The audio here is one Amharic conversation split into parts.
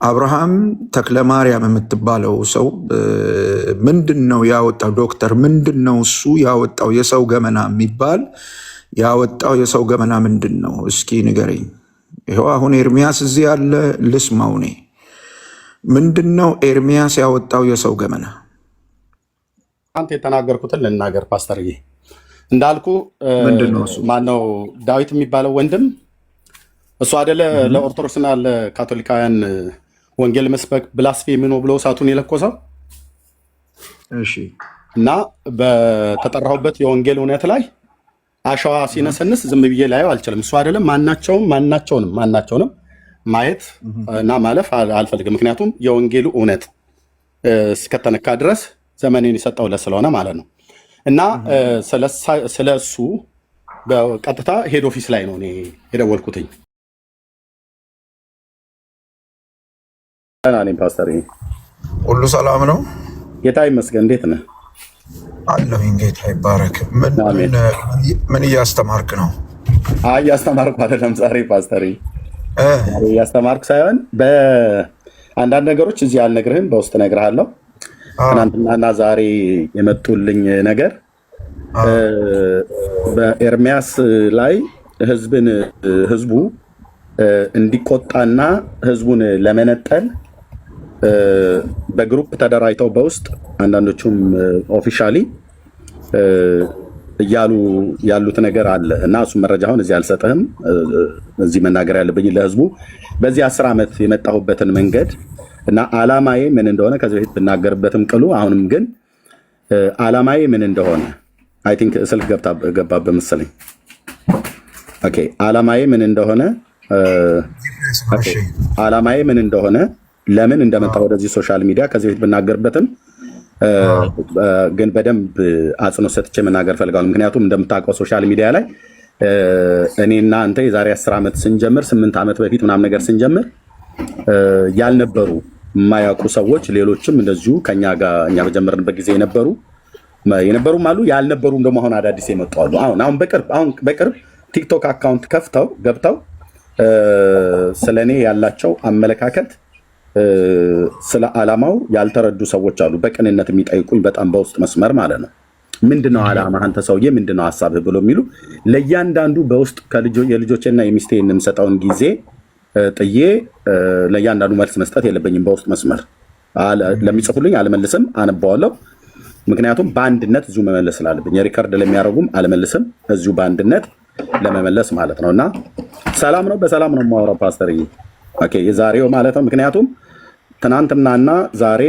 አብርሃም ተክለማርያም የምትባለው ሰው ምንድን ነው ያወጣው? ዶክተር ምንድን ነው እሱ ያወጣው? የሰው ገመና የሚባል ያወጣው የሰው ገመና ምንድን ነው? እስኪ ንገረኝ። ይኸው አሁን ኤርሚያስ እዚህ ያለ ልስማው። እኔ ምንድን ነው ኤርሚያስ ያወጣው የሰው ገመና? አንተ የተናገርኩትን ልናገር ፓስተርዬ። እንዳልኩ ማነው ዳዊት የሚባለው ወንድም እሱ አይደለ ለኦርቶዶክስና ለካቶሊካውያን ወንጌል መስበክ ብላስፌሚ ነው ብሎ እሳቱን የለኮሰው? እሺ። እና በተጠራሁበት የወንጌል እውነት ላይ አሸዋ ሲነሰንስ ዝም ብዬ ላየው አልችልም። እሱ አይደለም ማናቸውንም ማየት እና ማለፍ አልፈልግም። ምክንያቱም የወንጌሉ እውነት እስከተነካ ድረስ ዘመኔን የሰጠው ስለሆነ ማለት ነው። እና ስለ እሱ በቀጥታ ሄድ ኦፊስ ላይ ነው እኔ የደወልኩትኝ። እኔም ፓስተር ሁሉ ሰላም ነው፣ ጌታ ይመስገን። እንዴት ነህ? አለሁኝ፣ ጌታ ይባረክ። ምን እያስተማርክ ነው? እያስተማርኩ አይደለም ዛሬ ፓስተር፣ እያስተማርኩ ሳይሆን በአንዳንድ ነገሮች እዚህ አልነግርህም፣ በውስጥ እነግርሃለሁ። ትናንትናና ዛሬ የመጡልኝ ነገር በኤርሚያስ ላይ ህዝቡ እንዲቆጣና ህዝቡን ለመነጠል በግሩፕ ተደራጅተው በውስጥ አንዳንዶቹም ኦፊሻሊ እያሉ ያሉት ነገር አለ እና እሱም መረጃ አሁን እዚህ አልሰጥህም። እዚህ መናገር ያለብኝ ለህዝቡ በዚህ 10 ዓመት የመጣሁበትን መንገድ እና ዓላማዬ ምን እንደሆነ ከዚህ በፊት ብናገርበትም ቅሉ አሁንም ግን ዓላማዬ ምን እንደሆነ አይ ቲንክ ስልክ ገባበት መሰለኝ። ኦኬ ዓላማዬ ምን እንደሆነ ለምን እንደመጣ ወደዚህ ሶሻል ሚዲያ ከዚህ በፊት ብናገርበትም ግን በደንብ አጽንኦት ሰጥቼ መናገር ፈልጋለሁ። ምክንያቱም እንደምታውቀው ሶሻል ሚዲያ ላይ እኔና አንተ የዛሬ 10 ዓመት ስንጀምር 8 ዓመት በፊት ምናምን ነገር ስንጀምር ያልነበሩ የማያውቁ ሰዎች ሌሎችም እንደዚሁ ከኛ ጋር እኛ በጀመርንበት ጊዜ የነበሩም አሉ፣ ያልነበሩም ደግሞ አሁን አዳዲስ የመጡ አሉ። አሁን በቅርብ ቲክቶክ አካውንት ከፍተው ገብተው ስለኔ ያላቸው አመለካከት ስለ ዓላማው ያልተረዱ ሰዎች አሉ። በቅንነት የሚጠይቁኝ በጣም በውስጥ መስመር ማለት ነው። ምንድነው ዓላማ አንተ ሰውዬ ምንድነው ሐሳብህ ብሎ የሚሉ ለእያንዳንዱ በውስጥ የልጆቼና የሚስቴ የምሰጠውን ጊዜ ጥዬ ለእያንዳንዱ መልስ መስጠት የለብኝም። በውስጥ መስመር ለሚጽፉልኝ አልመልስም፣ አነባዋለሁ። ምክንያቱም በአንድነት እዚሁ መመለስ ስላለብኝ የሪከርድ ለሚያደርጉም አልመልስም፣ እዚሁ በአንድነት ለመመለስ ማለት ነው። እና ሰላም ነው፣ በሰላም ነው የማወራው ፓስተርዬ። ኦኬ የዛሬው ማለት ነው። ምክንያቱም ትናንትናና ዛሬ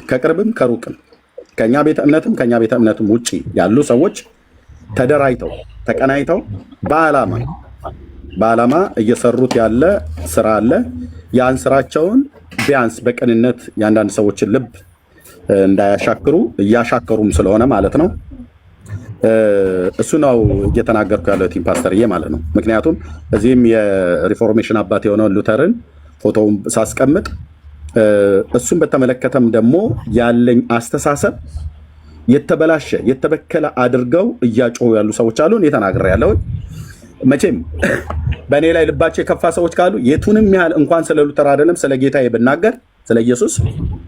ከቅርብም ከሩቅም ከኛ ቤተ እምነትም ውጪ ያሉ ሰዎች ተደራጅተው ተቀናይተው በዓላማ እየሰሩት ያለ ስራ አለ። ያን ስራቸውን ቢያንስ በቅንነት የአንዳንድ ሰዎችን ልብ እንዳያሻክሩ እያሻከሩም ስለሆነ ማለት ነው። እሱ ነው እየተናገርኩ ያለው ቲም ፓስተርዬ ማለት ነው። ምክንያቱም እዚህም የሪፎርሜሽን አባት የሆነውን ሉተርን ፎቶውን ሳስቀምጥ እሱን በተመለከተም ደግሞ ያለኝ አስተሳሰብ የተበላሸ የተበከለ አድርገው እያጮሁ ያሉ ሰዎች አሉ። እኔ ተናግሬያለሁ። መቼም በእኔ ላይ ልባቸው የከፋ ሰዎች ካሉ የቱንም ያህል እንኳን ስለ ሉተር አይደለም ስለ ጌታዬ ብናገር ስለ ኢየሱስ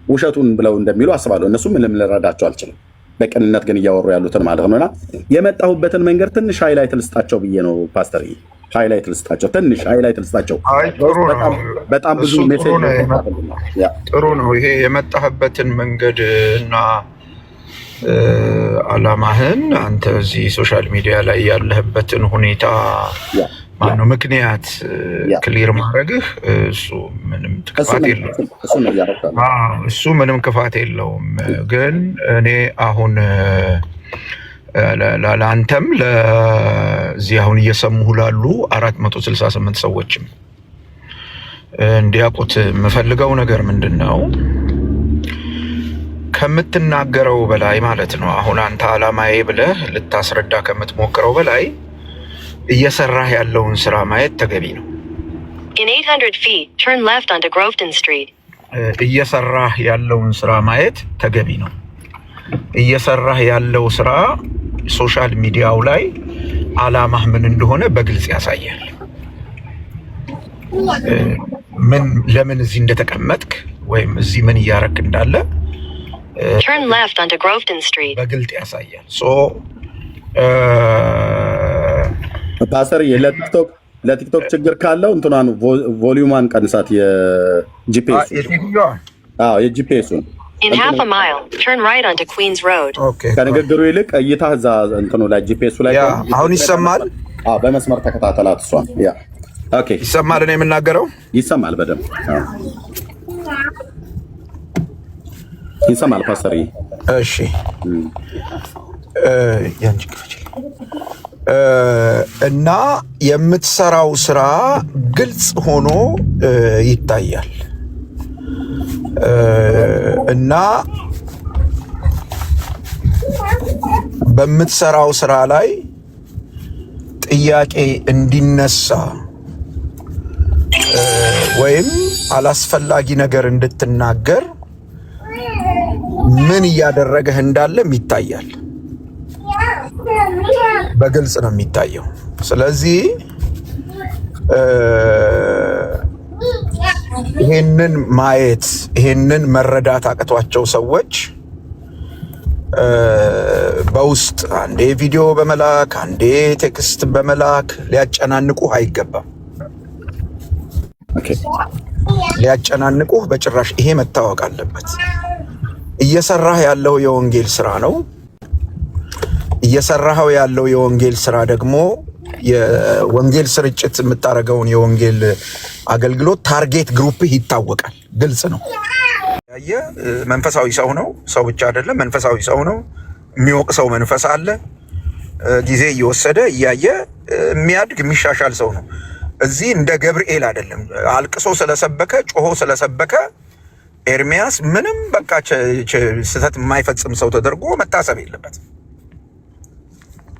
ውሸቱን ብለው እንደሚሉ አስባለሁ። እነሱ ምንም ልረዳቸው አልችልም። በቅንነት ግን እያወሩ ያሉትን ማለት ነውና የመጣሁበትን መንገድ ትንሽ ሃይላይት ልስጣቸው ብዬ ነው ፓስተር። ሃይላይት ልስጣቸው፣ ትንሽ ሃይላይት ልስጣቸው። በጣም ብዙ ሜሴጅ ጥሩ ነው። ይሄ የመጣህበትን መንገድ እና ዓላማህን አንተ እዚህ ሶሻል ሚዲያ ላይ ያለህበትን ሁኔታ ማነው ምክንያት ክሊር ማድረግህ እሱ ምንም ክፋት የለውም። እሱ ምንም ክፋት የለውም። ግን እኔ አሁን ለአንተም ለዚህ አሁን እየሰሙህ ላሉ 468 ሰዎችም እንዲያውቁት የምፈልገው ነገር ምንድን ነው፣ ከምትናገረው በላይ ማለት ነው። አሁን አንተ ዓላማዬ ብለህ ልታስረዳ ከምትሞክረው በላይ እየሰራህ ያለውን ስራ ማየት ተገቢ ነው። In 800 feet, turn left onto Groveton Street. እየሰራህ ያለውን ስራ ማየት ተገቢ ነው። እየሰራህ ያለው ስራ ሶሻል ሚዲያው ላይ ዓላማህ ምን እንደሆነ በግልጽ ያሳያል። ምን ለምን እዚህ እንደተቀመጥክ ወይም እዚህ ምን እያረክ እንዳለ turn left onto Groveton Street. በግልጥ ያሳያል። ፓስተር ለቲክቶክ ችግር ካለው እንትናን ቮሊዩማን ቀንሳት የጂፒኤስ የጂፒኤሱን In half a mile, turn right onto Queens Road. ከንግግሩ ይልቅ እይታ እዛ እንትኑ ላይ ጂፒኤሱ ላይ አሁን ይሰማል። በመስመር ተከታተላት እሷን። ኦኬ ይሰማል ነው የምናገረው? ይሰማል፣ በደምብ ይሰማል ፓስተር። እሺ ያንቺ ክፍል እና የምትሰራው ስራ ግልጽ ሆኖ ይታያል እና በምትሰራው ስራ ላይ ጥያቄ እንዲነሳ ወይም አላስፈላጊ ነገር እንድትናገር ምን እያደረገህ እንዳለም ይታያል። በግልጽ ነው የሚታየው። ስለዚህ ይሄንን ማየት ይሄንን መረዳት አቅቷቸው ሰዎች በውስጥ አንዴ ቪዲዮ በመላክ አንዴ ቴክስት በመላክ ሊያጨናንቁህ አይገባም። ሊያጨናንቁህ በጭራሽ። ይሄ መታወቅ አለበት። እየሰራህ ያለው የወንጌል ስራ ነው። እየሰራኸው ያለው የወንጌል ስራ ደግሞ የወንጌል ስርጭት የምታደርገውን የወንጌል አገልግሎት ታርጌት ግሩፕህ ይታወቃል። ግልጽ ነው። ያየ መንፈሳዊ ሰው ነው። ሰው ብቻ አይደለም፣ መንፈሳዊ ሰው ነው። የሚወቅ ሰው መንፈስ አለ። ጊዜ እየወሰደ እያየ የሚያድግ የሚሻሻል ሰው ነው። እዚህ እንደ ገብርኤል አይደለም። አልቅሶ ስለሰበከ ጮሆ ስለሰበከ ኤርሚያስ ምንም በቃ ስህተት የማይፈጽም ሰው ተደርጎ መታሰብ የለበትም።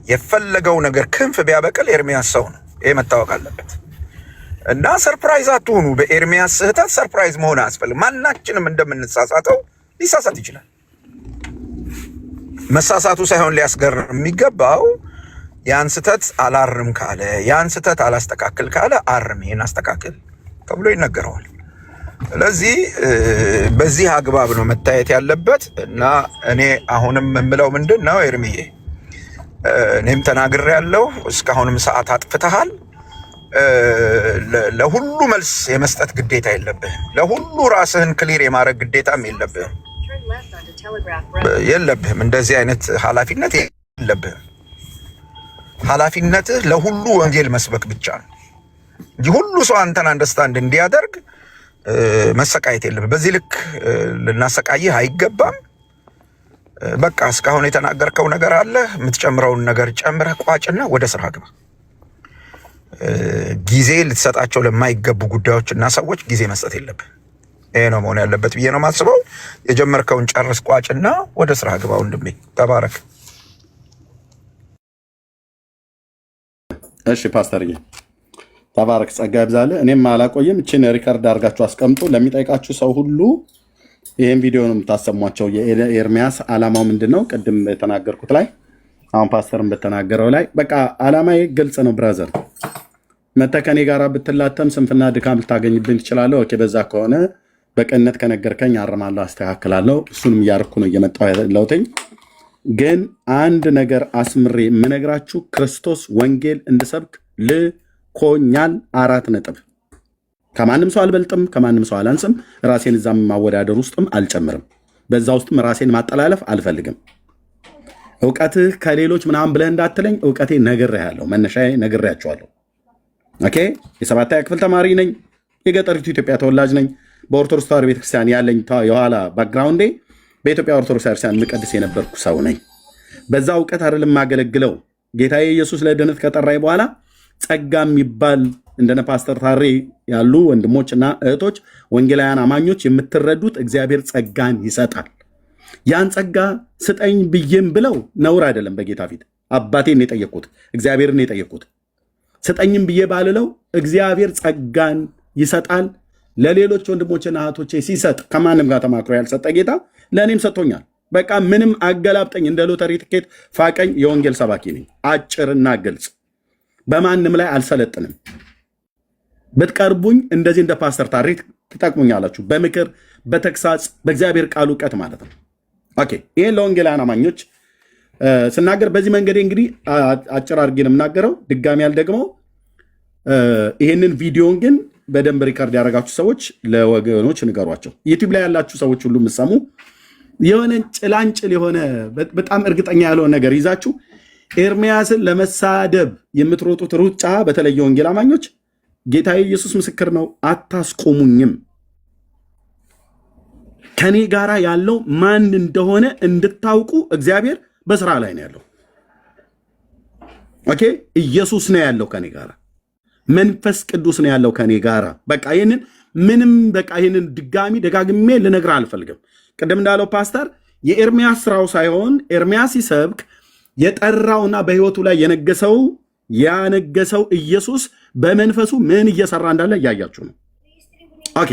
የፈለገው ነገር ክንፍ ቢያበቅል ኤርሚያስ ሰው ነው። ይሄ መታወቅ አለበት። እና ሰርፕራይዝ አትሁኑ። በኤርሚያስ ስህተት ሰርፕራይዝ መሆን አያስፈልግም። ማናችንም እንደምንሳሳተው ሊሳሳት ይችላል። መሳሳቱ ሳይሆን ሊያስገርም የሚገባው ያን ስህተት አላርም ካለ፣ ያን ስህተት አላስተካክል ካለ አርም፣ ይሄን አስተካክል ተብሎ ይነገረዋል። ስለዚህ በዚህ አግባብ ነው መታየት ያለበት። እና እኔ አሁንም የምለው ምንድን ነው ኤርሚዬ፣ እኔም ተናግሬ ያለው እስካሁንም ሰዓት አጥፍተሃል። ለሁሉ መልስ የመስጠት ግዴታ የለብህም። ለሁሉ ራስህን ክሊር የማድረግ ግዴታም የለብህም። እንደዚህ አይነት ኃላፊነት የለብህም። ኃላፊነትህ ለሁሉ ወንጌል መስበክ ብቻ ነው እንጂ ሁሉ ሰው አንተን አንደርስታንድ እንዲያደርግ መሰቃየት የለብህም። በዚህ ልክ ልናሰቃይህ አይገባም። በቃ እስካሁን የተናገርከው ነገር አለ። የምትጨምረውን ነገር ጨምረህ ቋጭና ወደ ስራ ግባ። ጊዜ ልትሰጣቸው ለማይገቡ ጉዳዮችና ሰዎች ጊዜ መስጠት የለብህ። ይሄ ነው መሆን ያለበት ብዬ ነው የማስበው። የጀመርከውን ጨርስ፣ ቋጭና ወደ ስራ ግባ ወንድሜ። ተባረክ። እሺ ፓስተርዬ ተባረክ፣ ጸጋ ይብዛልህ። እኔም አላቆየም። እቺን ሪከርድ አድርጋችሁ አስቀምጡ። ለሚጠይቃችሁ ሰው ሁሉ ይሄን ቪዲዮ ነው የምታሰሟቸው። የኤርሚያስ ዓላማው ምንድነው? ቅድም የተናገርኩት ላይ አሁን ፓስተርን በተናገረው ላይ በቃ ዓላማዬ ግልጽ ነው ብራዘር። መተህ ከኔ ጋር ብትላተም ስንፍና ድካም ልታገኝብኝ ትችላለህ። ኦኬ፣ በዛ ከሆነ በቅንነት ከነገርከኝ አርማለሁ፣ አስተካክላለሁ። እሱንም እያደረኩ ነው እየመጣሁ ያለሁትኝ። ግን አንድ ነገር አስምሬ የምነግራችሁ ክርስቶስ ወንጌል እንድሰብክ ልኮኛል። 4 ነጥብ። ከማንም ሰው አልበልጥም፣ ከማንም ሰው አላንስም። ራሴን እዛም ማወዳደር ውስጥም አልጨምርም። በዛ ውስጥም ራሴን ማጠላለፍ አልፈልግም። እውቀትህ ከሌሎች ምናምን ብለህ እንዳትለኝ። እውቀቴ ነግሬሃለሁ፣ መነሻዬ ነግሬያቸዋለሁ። ኦኬ፣ የ7ኛ ክፍል ተማሪ ነኝ። የገጠሪቱ ኢትዮጵያ ተወላጅ ነኝ። በኦርቶዶክስ ተዋሕዶ ቤተክርስቲያን ያለኝ የኋላ ባክግራውንዴ በኢትዮጵያ ኦርቶዶክስ ቤተክርስቲያን የምቀድስ የነበርኩ ሰው ነኝ። በዛ እውቀት አይደለም የማገለግለው። ጌታዬ ኢየሱስ ለድነት ከጠራኝ በኋላ ጸጋ የሚባል እንደነ ፓስተር ታሬ ያሉ ወንድሞችና እህቶች ወንጌላውያን አማኞች የምትረዱት እግዚአብሔር ጸጋን ይሰጣል። ያን ጸጋ ስጠኝ ብዬም ብለው ነውር አይደለም። በጌታ ፊት አባቴን የጠየቅኩት እግዚአብሔርን የጠየቅኩት ስጠኝም ብዬ ባልለው እግዚአብሔር ጸጋን ይሰጣል። ለሌሎች ወንድሞችና እህቶቼ ሲሰጥ ከማንም ጋር ተማክሮ ያልሰጠ ጌታ ለእኔም ሰጥቶኛል። በቃ ምንም አገላብጠኝ እንደ ሎተሪ ትኬት ፋቀኝ። የወንጌል ሰባኪ ነኝ። አጭርና ግልጽ፣ በማንም ላይ አልሰለጥንም። ብትቀርቡኝ እንደዚህ እንደ ፓስተር ታሪክ ትጠቅሙኛላችሁ፣ በምክር በተግሳጽ በእግዚአብሔር ቃል እውቀት ማለት ነው። ኦኬ ይሄን ለወንጌላውያን አማኞች ስናገር በዚህ መንገድ እንግዲህ አጭር አድርጌ ነው የምናገረው። ድጋሚ ያልደግመው። ይሄንን ቪዲዮን ግን በደንብ ሪከርድ ያደረጋችሁ ሰዎች ለወገኖች ንገሯቸው። ዩቲዩብ ላይ ያላችሁ ሰዎች ሁሉ የምትሰሙ የሆነ ጭላንጭል የሆነ በጣም እርግጠኛ ያልሆነ ነገር ይዛችሁ ኤርሚያስን ለመሳደብ የምትሮጡት ሩጫ በተለየ ወንጌል አማኞች ጌታ ኢየሱስ ምስክር ነው፣ አታስቆሙኝም። ከኔ ጋራ ያለው ማን እንደሆነ እንድታውቁ እግዚአብሔር በስራ ላይ ነው ያለው። ኦኬ ኢየሱስ ነው ያለው ከኔ ጋራ፣ መንፈስ ቅዱስ ነው ያለው ከኔ ጋራ። በቃ ይሄንን ምንም በቃ ይሄንን ድጋሚ ደጋግሜ ልነግር አልፈልግም። ቅድም እንዳለው ፓስተር የኤርሚያስ ስራው ሳይሆን ኤርሚያስ ሲሰብክ የጠራውና በህይወቱ ላይ ያነገሰው ኢየሱስ በመንፈሱ ምን እየሰራ እንዳለ እያያችሁ ነው። ኦኬ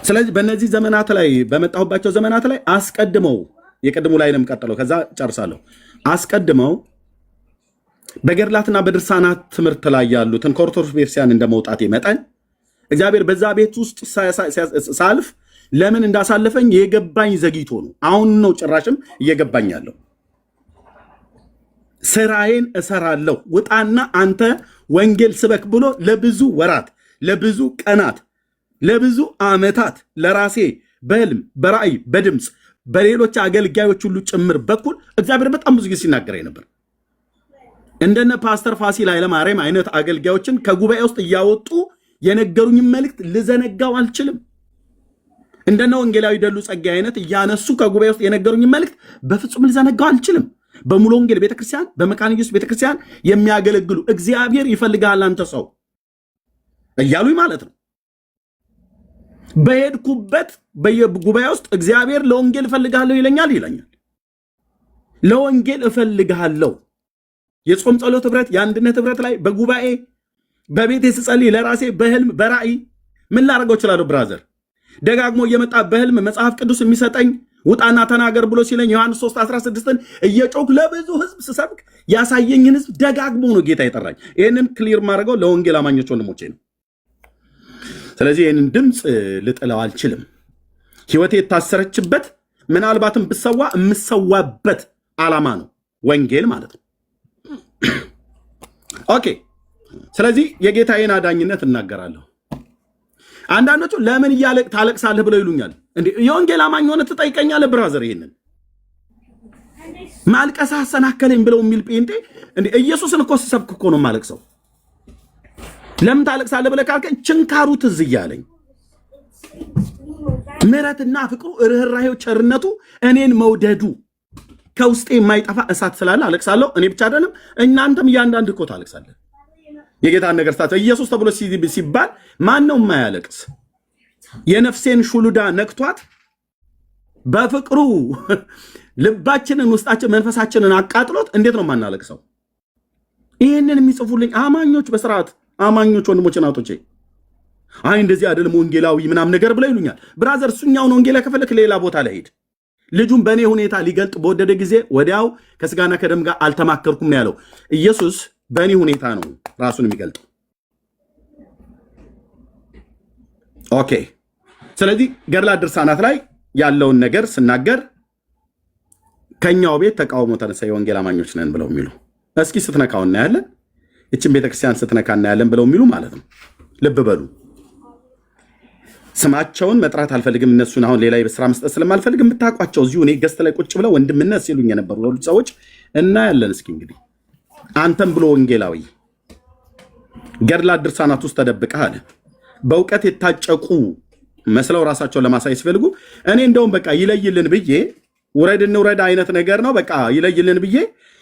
ስለዚህ በእነዚህ ዘመናት ላይ በመጣሁባቸው ዘመናት ላይ አስቀድመው የቅድሙ ላይ ነው የምቀጥለው፣ ከዛ ጨርሳለሁ። አስቀድመው በገድላትና በድርሳናት ትምህርት ላይ ያሉትን ከኦርቶዶክስ ቤተክርስቲያን እንደመውጣቴ መጠን እግዚአብሔር በዛ ቤት ውስጥ ሳልፍ ለምን እንዳሳለፈኝ የገባኝ ዘግይቶ ነው። አሁን ነው ጭራሽም እየገባኝ ያለው። ስራዬን እሰራለሁ፣ ውጣና አንተ ወንጌል ስበክ ብሎ ለብዙ ወራት፣ ለብዙ ቀናት፣ ለብዙ ዓመታት ለራሴ በህልም በራእይ በድምፅ በሌሎች አገልጋዮች ሁሉ ጭምር በኩል እግዚአብሔር በጣም ብዙ ጊዜ ሲናገረኝ ነበር። እንደነ ፓስተር ፋሲል ኃይለማርያም አይነት አገልጋዮችን ከጉባኤ ውስጥ እያወጡ የነገሩኝን መልእክት ልዘነጋው አልችልም። እንደነ ወንጌላዊ ደሉ ጸጋዬ አይነት እያነሱ ከጉባኤ ውስጥ የነገሩኝን መልእክት በፍጹም ልዘነጋው አልችልም። በሙሉ ወንጌል ቤተክርስቲያን፣ በመካነ ኢየሱስ ቤተክርስቲያን የሚያገለግሉ እግዚአብሔር ይፈልጋል አንተ ሰው እያሉኝ ማለት ነው። በሄድኩበት በየጉባኤ ውስጥ እግዚአብሔር ለወንጌል እፈልግሃለሁ ይለኛል። ለወንጌል እፈልግሃለሁ። የጾም ጸሎት ህብረት፣ የአንድነት ህብረት ላይ በጉባኤ በቤቴ ስጸልይ ለራሴ በህልም በራእይ ምን ላደርገው እችላለሁ? ብራዘር ደጋግሞ እየመጣ በህልም መጽሐፍ ቅዱስ የሚሰጠኝ ውጣና ተናገር ብሎ ሲለኝ ዮሐንስ 3:16ን እየጮክ ለብዙ ህዝብ ስሰብክ ያሳየኝን ህዝብ ደጋግሞ ነው ጌታ የጠራኝ። ይህንን ክሊር ማድረገው ለወንጌል አማኞች ወንድሞቼ ነው። ስለዚህ ይህንን ድምፅ ልጥለው አልችልም። ህይወቴ የታሰረችበት ምናልባትም ብሰዋ የምሰዋበት ዓላማ ነው ወንጌል ማለት ነው። ኦኬ ስለዚህ የጌታዬን አዳኝነት እናገራለሁ። አንዳንዶቹ ለምን ታለቅሳለህ ብለው ይሉኛል። እንዴ የወንጌል አማኝ ሆነ ትጠይቀኛለህ? ብራዘር ይሄንን ማልቀስ አሰናከለኝ ብለው የሚል ጴንጤ እንዴ ኢየሱስን እኮ ስሰብክ እኮ ነው ማለቅሰው። ለምን ታለቅሳለህ ብለህ ካልከኝ ችንካሩ ትዝ እያለኝ ምሕረትና ፍቅሩ፣ ርኅራኄው፣ ቸርነቱ፣ እኔን መውደዱ ከውስጤ የማይጠፋ እሳት ስላለ አለቅሳለሁ። እኔ ብቻ አይደለም እናንተም እያንዳንድ እኮ ታለቅሳለህ። የጌታን ነገር ስታቸው ኢየሱስ ተብሎ ሲባል ማን ነው የማያለቅስ? የነፍሴን ሹሉዳ ነክቷት በፍቅሩ ልባችንን ውስጣችን መንፈሳችንን አቃጥሎት እንዴት ነው የማናለቅሰው? ይህንን የሚጽፉልኝ አማኞች፣ በስርዓት አማኞች ወንድሞች እናቶቼ፣ አይ እንደዚህ አይደለም ወንጌላዊ ምናምን ነገር ብለው ይሉኛል። ብራዘር እሱኛውን ወንጌላ ከፈለክ ሌላ ቦታ ላይ ሄድ። ልጁን በእኔ ሁኔታ ሊገልጥ በወደደ ጊዜ ወዲያው ከስጋና ከደም ጋር አልተማከርኩም ነው ያለው። ኢየሱስ በእኔ ሁኔታ ነው ራሱን የሚገልጠው። ኦኬ ስለዚህ ገድላት ድርሳናት ላይ ያለውን ነገር ስናገር ከኛው ቤት ተቃውሞ ተነሳ። የወንጌል አማኞች ነን ብለው የሚሉ እስኪ ስትነካው እናያለን፣ እችን ቤተክርስቲያን ስትነካ እናያለን ብለው የሚሉ ማለት ነው። ልብ በሉ። ስማቸውን መጥራት አልፈልግም። እነሱን አሁን ሌላ የስራ መስጠት ስለማልፈልግ የምታውቋቸው እዚሁ እኔ ገስት ላይ ቁጭ ብለው ወንድምነት ሲሉኝ የነበሩ ሁሉ ሰዎች እናያለን። እስኪ እንግዲህ አንተም ብሎ ወንጌላዊ ገድላት ድርሳናት ውስጥ ተደብቀህ አለ በእውቀት የታጨቁ መስለው ራሳቸውን ለማሳየት ሲፈልጉ እኔ እንደውም በቃ ይለይልን ብዬ ውረድ እንውረድ አይነት ነገር ነው። በቃ ይለይልን ብዬ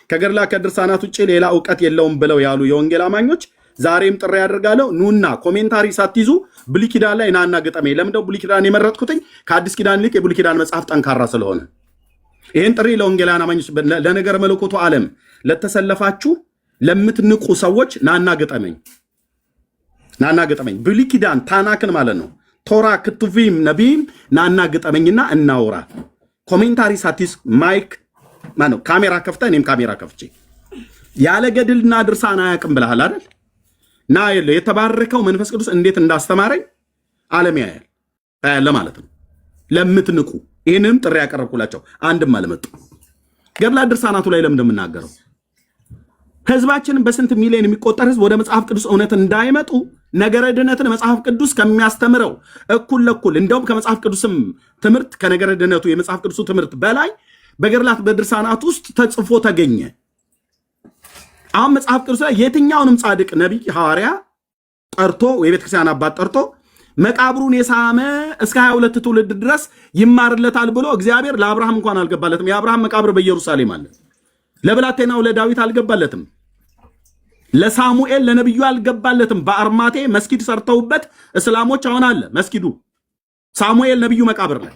ከገድላት ከድርሳናት ውጭ ሌላ እውቀት የለውም ብለው ያሉ የወንጌል አማኞች ዛሬም ጥሪ ያደርጋለሁ። ኑና ኮሜንታሪ ሳትይዙ ብሉይ ኪዳን ላይ ናና ግጠሜ። ለምንድነው ብሉይ ኪዳን የመረጥኩትኝ? ከአዲስ ኪዳን ይልቅ የብሉይ ኪዳን መጽሐፍ ጠንካራ ስለሆነ። ይህን ጥሪ ለወንጌላውያን አማኞች፣ ለነገረ መለኮቱ ዓለም ለተሰለፋችሁ ለምትንቁ ሰዎች ናና ግጠመኝ፣ ናና ግጠመኝ። ብሉይ ኪዳን ታናክን ማለት ነው። ቶራ ክትቪም ነቢይም ናና ግጠመኝና እናውራ። ኮሜንታሪ ሳትይዝ ማይክ ማነው ካሜራ ከፍተ እኔም ካሜራ ከፍቼ ያለ ገድልና ድርሳን አያውቅም ብለሃል አይደል? ና የተባረከው መንፈስ ቅዱስ እንዴት እንዳስተማረኝ ዓለም ያያል ታያለ ማለት ነው። ለምትንቁ ይህንንም ጥሪ ያቀረብኩላቸው አንድም አልመጡ። ገድላት ድርሳናቱ ላይ ለምን እንደምናገረው ህዝባችንን በስንት ሚሊዮን የሚቆጠር ህዝብ ወደ መጽሐፍ ቅዱስ እውነት እንዳይመጡ ነገረ ድነትን መጽሐፍ ቅዱስ ከሚያስተምረው እኩል ለኩል እንደውም ከመጽሐፍ ቅዱስም ትምህርት ከነገረ ድነቱ የመጽሐፍ ቅዱሱ ትምህርት በላይ በገድላት በድርሳናት ውስጥ ተጽፎ ተገኘ። አሁን መጽሐፍ ቅዱስ ላይ የትኛውንም ጻድቅ ነቢይ ሐዋርያ ጠርቶ የቤተክርስቲያን አባት ጠርቶ መቃብሩን የሳመ እስከ 22 ትውልድ ድረስ ይማርለታል ብሎ እግዚአብሔር ለአብርሃም እንኳን አልገባለትም። የአብርሃም መቃብር በኢየሩሳሌም አለ። ለብላቴናው ለዳዊት አልገባለትም። ለሳሙኤል ለነብዩ አልገባለትም። በአርማቴ መስጊድ ሰርተውበት እስላሞች አሁን አለ መስጊዱ ሳሙኤል ነብዩ መቃብር ላይ።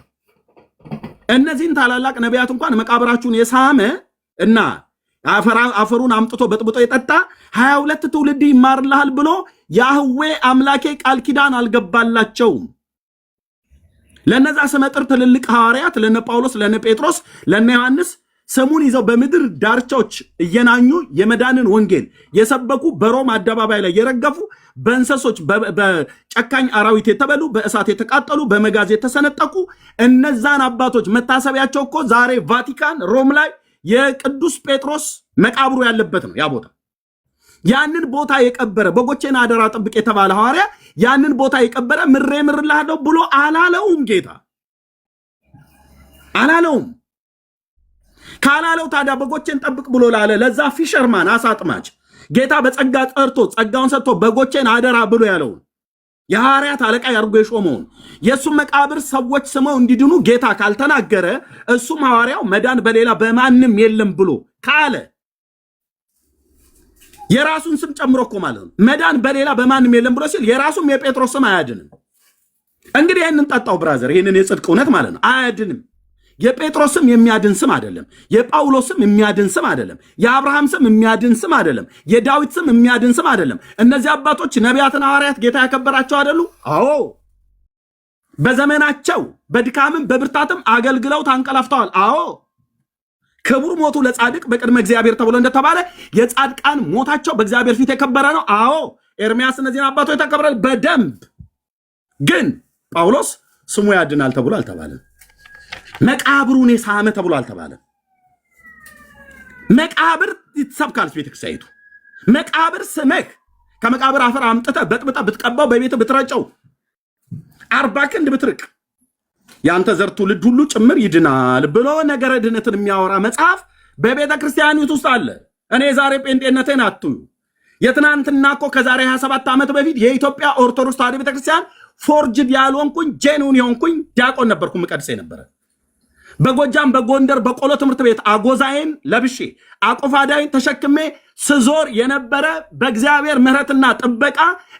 እነዚህን ታላላቅ ነቢያት እንኳን መቃብራችሁን የሳመ እና አፈሩን አምጥቶ በጥብጦ የጠጣ 22 ትውልድ ይማርልሃል ብሎ ያህዌ አምላኬ ቃል ኪዳን አልገባላቸውም። ለነዛ ስመጥር ትልልቅ ሐዋርያት ለነ ጳውሎስ ለነ ጴጥሮስ ለነ ዮሐንስ ስሙን ይዘው በምድር ዳርቻዎች እየናኙ የመዳንን ወንጌል የሰበኩ በሮም አደባባይ ላይ የረገፉ በእንሰሶች በጨካኝ አራዊት የተበሉ በእሳት የተቃጠሉ በመጋዝ የተሰነጠቁ እነዛን አባቶች መታሰቢያቸው እኮ ዛሬ ቫቲካን ሮም ላይ የቅዱስ ጴጥሮስ መቃብሩ ያለበት ነው። ያ ቦታ ያንን ቦታ የቀበረ በጎቼን አደራ ጥብቅ የተባለ ሐዋርያ ያንን ቦታ የቀበረ ምሬ ምርልሃለሁ ብሎ አላለውም። ጌታ አላለውም። ካላለው ታዲያ በጎቼን ጠብቅ ብሎ ላለ ለዛ ፊሸርማን አሳጥማች ጌታ በጸጋ ጠርቶ ጸጋውን ሰጥቶ በጎቼን አደራ ብሎ ያለውን የሐዋርያት አለቃ ያርጎ የሾመውን የእሱም መቃብር ሰዎች ስመው እንዲድኑ ጌታ ካልተናገረ እሱም ሐዋርያው መዳን በሌላ በማንም የለም ብሎ ካለ የራሱን ስም ጨምሮ እኮ ማለት ነው። መዳን በሌላ በማንም የለም ብሎ ሲል የራሱም የጴጥሮስ ስም አያድንም። እንግዲህ ይህንን ጠጣው ብራዘር፣ ይህንን የጽድቅ እውነት ማለት ነው አያድንም። የጴጥሮስም የሚያድን ስም አይደለም። የጳውሎስም የሚያድን ስም አይደለም። የአብርሃም ስም የሚያድን ስም አይደለም። የዳዊት ስም የሚያድን ስም አይደለም። እነዚህ አባቶች ነቢያትን ሐዋርያት ጌታ ያከበራቸው አይደሉ? አዎ፣ በዘመናቸው በድካምም በብርታትም አገልግለው ታንቀላፍተዋል። አዎ፣ ክቡር ሞቱ ለጻድቅ በቅድመ እግዚአብሔር ተብሎ እንደተባለ የጻድቃን ሞታቸው በእግዚአብሔር ፊት የከበረ ነው። አዎ፣ ኤርሚያስ እነዚህን አባቶች ተከብረ በደንብ ግን ጳውሎስ ስሙ ያድናል ተብሎ አልተባለም። መቃብሩን የሳመ ተብሎ አልተባለም። መቃብር ይተሰብካልስ ቤተክርስቲያኒቱ መቃብር ስመህ ከመቃብር አፈር አምጥተህ በጥብጠህ ብትቀባው በቤት ብትረጨው 40 ክንድ ብትርቅ ያንተ ዘር ትውልድ ሁሉ ጭምር ይድናል ብሎ ነገረ ድነትን የሚያወራ መጽሐፍ በቤተ ክርስቲያኒቱ ውስጥ አለ። እኔ ዛሬ ጴንጤነቴን አትዩ። የትናንትና እኮ ከዛሬ 27 ዓመት በፊት የኢትዮጵያ ኦርቶዶክስ ተዋሕዶ ቤተክርስቲያን ፎርጅድ ያልሆንኩኝ ጄኑን የሆንኩኝ ዲያቆን ነበርኩ። መቀድሴ ነበረ። በጎጃም በጎንደር በቆሎ ትምህርት ቤት አጎዛዬን ለብሼ አቆፋዳይን ተሸክሜ ስዞር የነበረ በእግዚአብሔር ምሕረትና ጥበቃ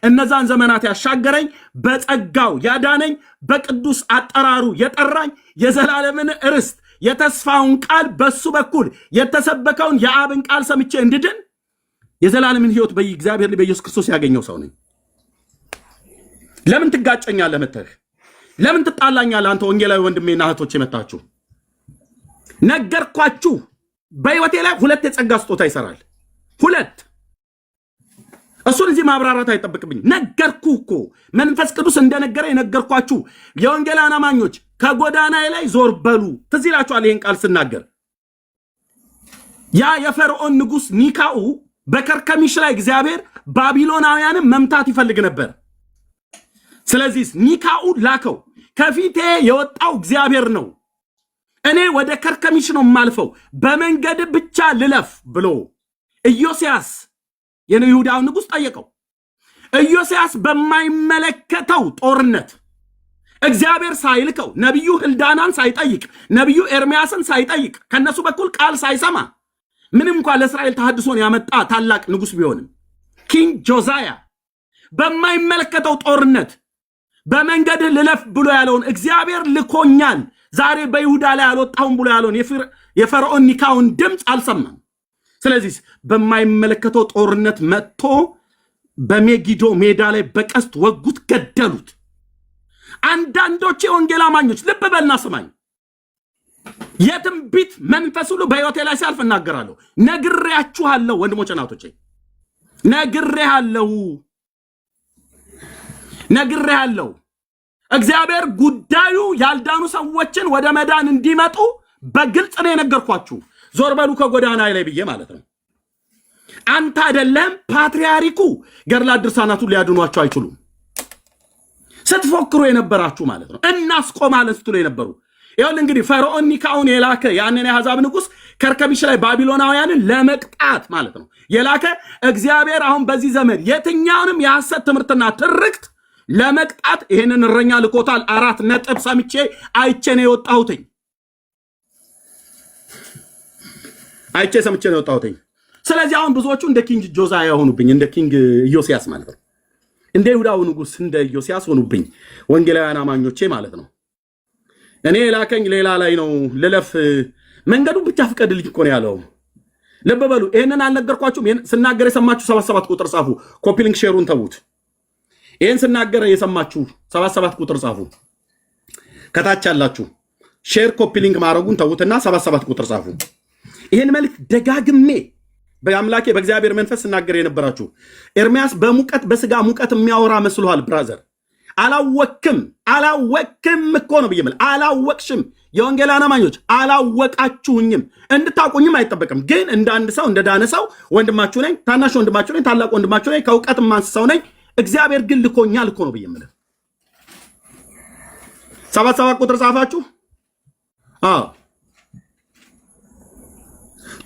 እነዛን ዘመናት ያሻገረኝ በጸጋው ያዳነኝ በቅዱስ አጠራሩ የጠራኝ የዘላለምን ርስት የተስፋውን ቃል በሱ በኩል የተሰበከውን የአብን ቃል ሰምቼ እንድድን የዘላለምን ሕይወት በእግዚአብሔር በኢየሱስ ክርስቶስ ያገኘው ሰው ነኝ። ለምን ትጋጨኛለህ? መተህ ለምን ትጣላኛለህ? አንተ ወንጌላዊ ወንድሜና እህቶቼ መታችሁ ነገርኳችሁ። በሕይወቴ ላይ 2 የጸጋ ስጦታ ይሰራል። 2 እሱን እዚህ ማብራራት አይጠብቅብኝ። ነገርኩ እኮ መንፈስ ቅዱስ እንደነገረ የነገርኳችሁ። የወንጌላውያን አማኞች ከጎዳናዬ ላይ ዞር በሉ። ትዝ ይላችኋል ይህን ቃል ስናገር ያ የፈርዖን ንጉሥ ኒካኡ በከርከሚሽ ላይ እግዚአብሔር ባቢሎናውያንን መምታት ይፈልግ ነበር። ስለዚህ ኒካኡ ላከው። ከፊቴ የወጣው እግዚአብሔር ነው፣ እኔ ወደ ከርከሚሽ ነው የማልፈው፣ በመንገድ ብቻ ልለፍ ብሎ ኢዮስያስ የይሁዳው ንጉሥ ጠየቀው። ኢዮስያስ በማይመለከተው ጦርነት እግዚአብሔር ሳይልከው ነቢዩ ሕልዳናን ሳይጠይቅ ነቢዩ ኤርምያስን ሳይጠይቅ ከነሱ በኩል ቃል ሳይሰማ ምንም እንኳን ለእስራኤል ተሐድሶን ያመጣ ታላቅ ንጉሥ ቢሆንም ኪንግ ጆዛያ በማይመለከተው ጦርነት በመንገድ ልለፍ ብሎ ያለውን እግዚአብሔር ልኮኛል ዛሬ በይሁዳ ላይ አልወጣሁም ብሎ ያለውን የፈርዖን ኒካውን ድምፅ አልሰማም። ስለዚህ በማይመለከተው ጦርነት መጥቶ በሜጊዶ ሜዳ ላይ በቀስት ወጉት፣ ገደሉት። አንዳንዶች የወንጌል አማኞች ልብ በልና ስማኝ፣ የትንቢት መንፈስ ሁሉ በሕይወቴ ላይ ሲያልፍ እናገራለሁ። ነግሬያችኋለሁ ወንድሞቼ እናቶቼ፣ ነግሬያለሁ። ነግሬሃለሁ። እግዚአብሔር ጉዳዩ ያልዳኑ ሰዎችን ወደ መዳን እንዲመጡ በግልጽ ነው የነገርኳችሁ። ዞር በሉ ከጎዳና ላይ ብዬ ማለት ነው። አንተ አይደለም ፓትርያርኩ ገድላት ድርሳናቱን ሊያድኗቸው አይችሉም። ስትፎክሩ የነበራችሁ ማለት ነው። እናስቆማለን ስትሉ የነበሩ ይሁን እንግዲህ ፈርዖን ኒካውን የላከ ያንን የአሕዛብ ንጉስ ከርከሚሽ ላይ ባቢሎናውያንን ለመቅጣት ማለት ነው የላከ እግዚአብሔር አሁን በዚህ ዘመን የትኛውንም የሐሰት ትምህርትና ትርክት ለመቅጣት ይሄንን እረኛ ልኮታል። 4 ነጥብ ሰምቼ አይቼ ነው የወጣሁትኝ። አይቼ ሰምቼ ነው የወጣሁትኝ። ስለዚህ አሁን ብዙዎቹ እንደ ኪንግ ጆዛያ ሆኑብኝ፣ እንደ ኪንግ ኢዮስያስ ማለት ነው። እንደ ይሁዳው ንጉስ እንደ ኢዮስያስ ሆኑብኝ ወንጌላውያን አማኞቼ ማለት ነው። እኔ ላከኝ ሌላ ላይ ነው ልለፍ፣ መንገዱን ብቻ ፍቀድልኝ እኮ ነው ያለው። ልብ በሉ። ይሄንን አልነገርኳችሁም? ስናገር የሰማችሁ 77 ቁጥር ጻፉ። ኮፒ ሊንክ ሼሩን ተዉት። ይሄን ስናገር የሰማችሁ 77 ቁጥር ጻፉ። ከታች ያላችሁ ሼር ኮፒ ሊንክ ማድረጉን ተዉትና 77 ቁጥር ጻፉ። ይሄን መልክ ደጋግሜ በአምላኬ በእግዚአብሔር መንፈስ ስናገር የነበራችሁ ኤርሚያስ በሙቀት በስጋ ሙቀት የሚያወራ መስሏል። ብራዘር አላወቅም እኮ ነው ብዬ አላወቅሽም። የወንጌላውያን አማኞች አላወቃችሁኝም። እንድታውቁኝም አይጠበቅም። ግን እንደ አንድ ሰው እንደ ዳነ ሰው ወንድማችሁ ነኝ፣ ታናሽ ወንድማችሁ ነኝ፣ ታላቅ ወንድማችሁ ነኝ፣ ከእውቀት ማንስ ሰው ነኝ። እግዚአብሔር ግን ልኮኛል እኮ ነው ብዬ 77 ቁጥር ጻፋችሁ።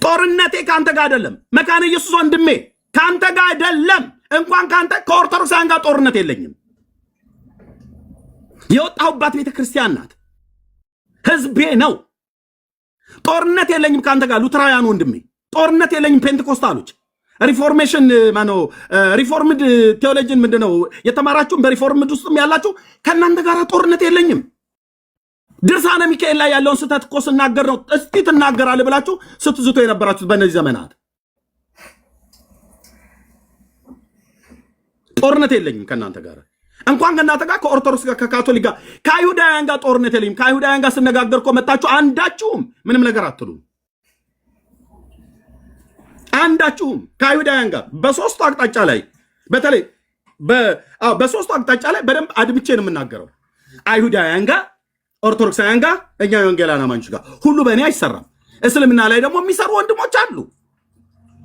ጦርነቴ ካንተ ጋር አይደለም። መካነ ኢየሱስ ወንድሜ ካንተ ጋር አይደለም። እንኳን ካንተ ከኦርቶዶክሳውያን ጋር ጦርነት የለኝም። የወጣሁባት ቤተክርስቲያን ናት፣ ህዝቤ ነው። ጦርነት የለኝም ካንተ ጋር ሉትራውያን ወንድሜ፣ ጦርነት የለኝም። ፔንቴኮስታሎች ሪፎርሜሽን ማነው ሪፎርምድ ቴዎሎጂን ምንድነው የተማራችሁም በሪፎርምድ ውስጥም ያላችሁ ከእናንተ ጋር ጦርነት የለኝም። ድርሳነ ሚካኤል ላይ ያለውን ስህተት እኮ ስናገር ነው እስቲ ትናገራለህ ብላችሁ ስትዝቶ የነበራችሁት በእነዚህ ዘመናት። ጦርነት የለኝም ከእናንተ ጋር፣ እንኳን ከእናንተ ጋር ከኦርቶዶክስ ጋር ከካቶሊክ ጋር ከአይሁዳውያን ጋር ጦርነት የለኝም። ከአይሁዳውያን ጋር ስነጋገር እኮ መጣችሁ አንዳችሁም ምንም ነገር አትሉም። አንዳችሁም ከአይሁዳውያን ጋር በሶስቱ አቅጣጫ ላይ በተለይ በሶስቱ አቅጣጫ ላይ በደንብ አድምቼ ነው የምናገረው። አይሁዳውያን ጋር፣ ኦርቶዶክሳውያን ጋር፣ እኛ የወንጌላውያን አማኞች ጋር ሁሉ በእኔ አይሰራም። እስልምና ላይ ደግሞ የሚሰሩ ወንድሞች አሉ።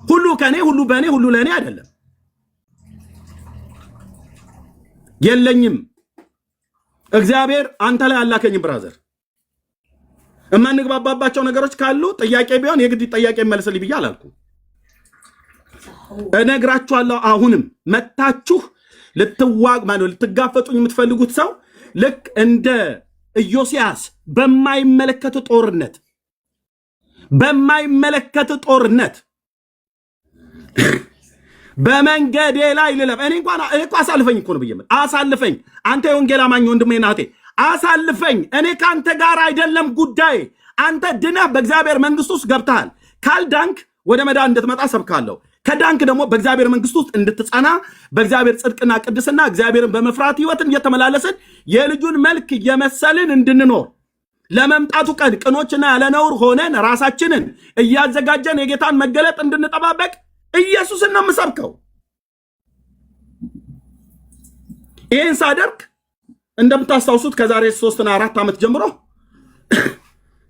ሁሉ ከኔ ሁሉ በእኔ ሁሉ ለእኔ አይደለም። የለኝም። እግዚአብሔር አንተ ላይ አላከኝም። ብራዘር እማንግባባባቸው ነገሮች ካሉ ጥያቄ ቢሆን የግድ ጥያቄ መልስልኝ ብዬ አላልኩ። እነግራችኋለሁ። አሁንም መታችሁ ልትጋፈጡኝ የምትፈልጉት ሰው ልክ እንደ ኢዮስያስ በማይመለከት ጦርነት በመንገዴ ላይ ልለፍ። እኔ እኮ አሳልፈኝ እኮ ነው ብዬ አሳልፈኝ። አንተ የወንጌል አማኝ ወንድሜ ናቴ አሳልፈኝ። እኔ ከአንተ ጋር አይደለም ጉዳይ። አንተ ድነህ በእግዚአብሔር መንግስት ውስጥ ገብተሃል። ካልዳንክ ወደ መዳን እንድትመጣ ሰብካለሁ። ከዳንክ ደግሞ በእግዚአብሔር መንግስት ውስጥ እንድትጸና በእግዚአብሔር ጽድቅና ቅድስና እግዚአብሔርን በመፍራት ህይወትን እየተመላለስን የልጁን መልክ እየመሰልን እንድንኖር ለመምጣቱ ቀን ቅኖችና ያለነውር ሆነን ራሳችንን እያዘጋጀን የጌታን መገለጥ እንድንጠባበቅ ኢየሱስን ነው የምሰብከው። ይህን ሳደርግ እንደምታስታውሱት ከዛሬ 3 እና 4 ዓመት ጀምሮ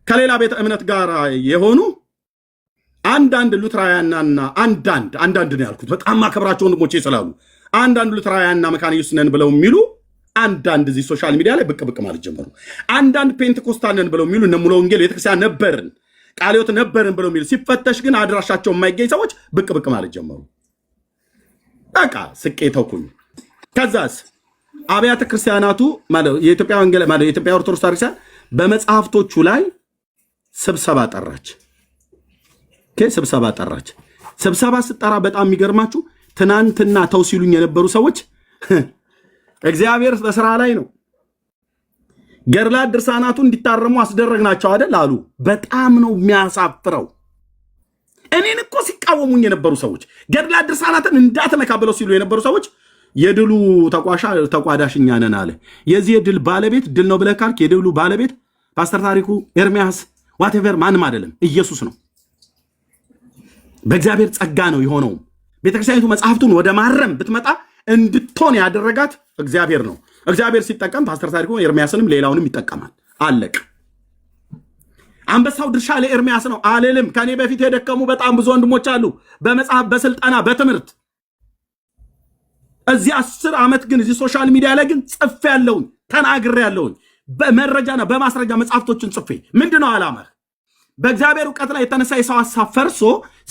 ከሌላ ቤተ እምነት ጋር የሆኑ አንዳንድ ሉትራውያንና አንዳንድ ነው ያልኩት፣ በጣም ማከብራቸው ወንድሞቼ ስላሉ አንዳንድ ሉትራውያንና መካነ ኢየሱስ ነን ብለው የሚሉ አንዳንድ እዚህ ሶሻል ሚዲያ ላይ ብቅ ማለት ጀመሩ። አንዳንድ ፔንቴኮስታል ነን ብለው የሚሉ እነ ሙሉ ወንጌል ቤተክርስቲያን ነበርን ቃለ ሕይወት ነበርን ብለው የሚሉ ሲፈተሽ ግን አድራሻቸው የማይገኝ ሰዎች ብቅ ማለት ጀመሩ። በቃ ስቄ ተውኩኝ። ከዛስ አብያተ ክርስቲያናቱ ማለት የኢትዮጵያ ወንጌል ማለት የኢትዮጵያ ኦርቶዶክስ ቤተክርስቲያን በመጽሐፍቶቹ ላይ ስብሰባ ጠራች። ስብሰባ ስጠራ በጣም የሚገርማችሁ ትናንትና ተው ሲሉኝ የነበሩ ሰዎች እግዚአብሔር በስራ ላይ ነው፣ ገድላት ድርሳናቱ እንዲታረሙ አስደረግናቸው አይደል አሉ። በጣም ነው የሚያሳፍረው። እኔን እኮ ሲቃወሙኝ የነበሩ ሰዎች ገድላት ድርሳናትን እንዳትነካ ብለው ሲሉ የነበሩ ሰዎች የድሉ ተቋዳሽ እኛ ነን አለ። የዚህ የድል ባለቤት ድል ነው ብለህ ካልክ የድሉ ባለቤት ፓስተር ታሪኩ፣ ኤርሚያስ፣ ዋቴቨር ማንም አይደለም፣ ኢየሱስ ነው። በእግዚአብሔር ጸጋ ነው የሆነው። ቤተክርስቲያኒቱ መጽሐፍቱን ወደ ማረም ብትመጣ እንድትሆን ያደረጋት እግዚአብሔር ነው። እግዚአብሔር ሲጠቀም ፓስተር ታሪኩ ኤርሚያስንም ሌላውንም ይጠቀማል። አለቅ አንበሳው ድርሻ ለኤርሚያስ ነው አልልም። ከኔ በፊት የደከሙ በጣም ብዙ ወንድሞች አሉ፣ በመጽሐፍ በስልጠና በትምህርት። እዚህ 10 ዓመት ግን እዚህ ሶሻል ሚዲያ ላይ ግን ጽፌ ያለውን ተናግሬ ያለውን በመረጃና በማስረጃ መጽሐፍቶችን ጽፌ ምንድነው ዓላማህ? በእግዚአብሔር ዕውቀት ላይ የተነሳ የሰው ሐሳብ ፈርሶ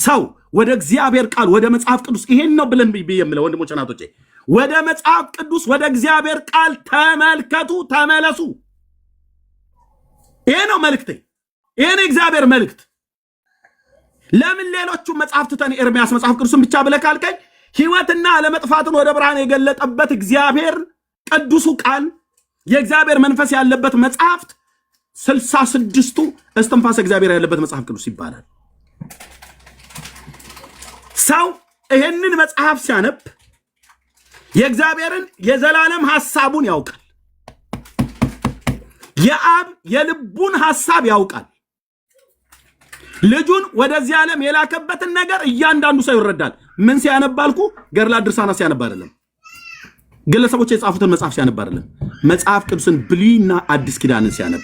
ሰው ወደ እግዚአብሔር ቃል ወደ መጽሐፍ ቅዱስ ይሄን ነው ብለን ብየምለው ወንድሞች እናቶቼ፣ ወደ መጽሐፍ ቅዱስ ወደ እግዚአብሔር ቃል ተመልከቱ፣ ተመለሱ። ይሄ ነው መልእክቴ። ይሄ ነው እግዚአብሔር መልእክት። ለምን ሌሎቹ መጽሐፍት ተን ኤርሚያስ መጽሐፍ ቅዱስን ብቻ ብለህ ካልከኝ ሕይወትና አለመጥፋትን ወደ ብርሃን የገለጠበት እግዚአብሔር ቅዱሱ ቃል የእግዚአብሔር መንፈስ ያለበት መጽሐፍት 66ቱ እስትንፋሰ እግዚአብሔር ያለበት መጽሐፍ ቅዱስ ይባላል። ሰው ይሄንን መጽሐፍ ሲያነብ የእግዚአብሔርን የዘላለም ሐሳቡን ያውቃል። የአብ የልቡን ሐሳብ ያውቃል። ልጁን ወደዚህ ዓለም የላከበትን ነገር እያንዳንዱ ሰው ይረዳል። ምን ሲያነባልኩ ገድላ ድርሳና ሲያነባ አይደለም፣ ግለሰቦች የጻፉትን መጽሐፍ ሲያነባ አይደለም፣ መጽሐፍ ቅዱስን ብሉይና አዲስ ኪዳንን ሲያነብ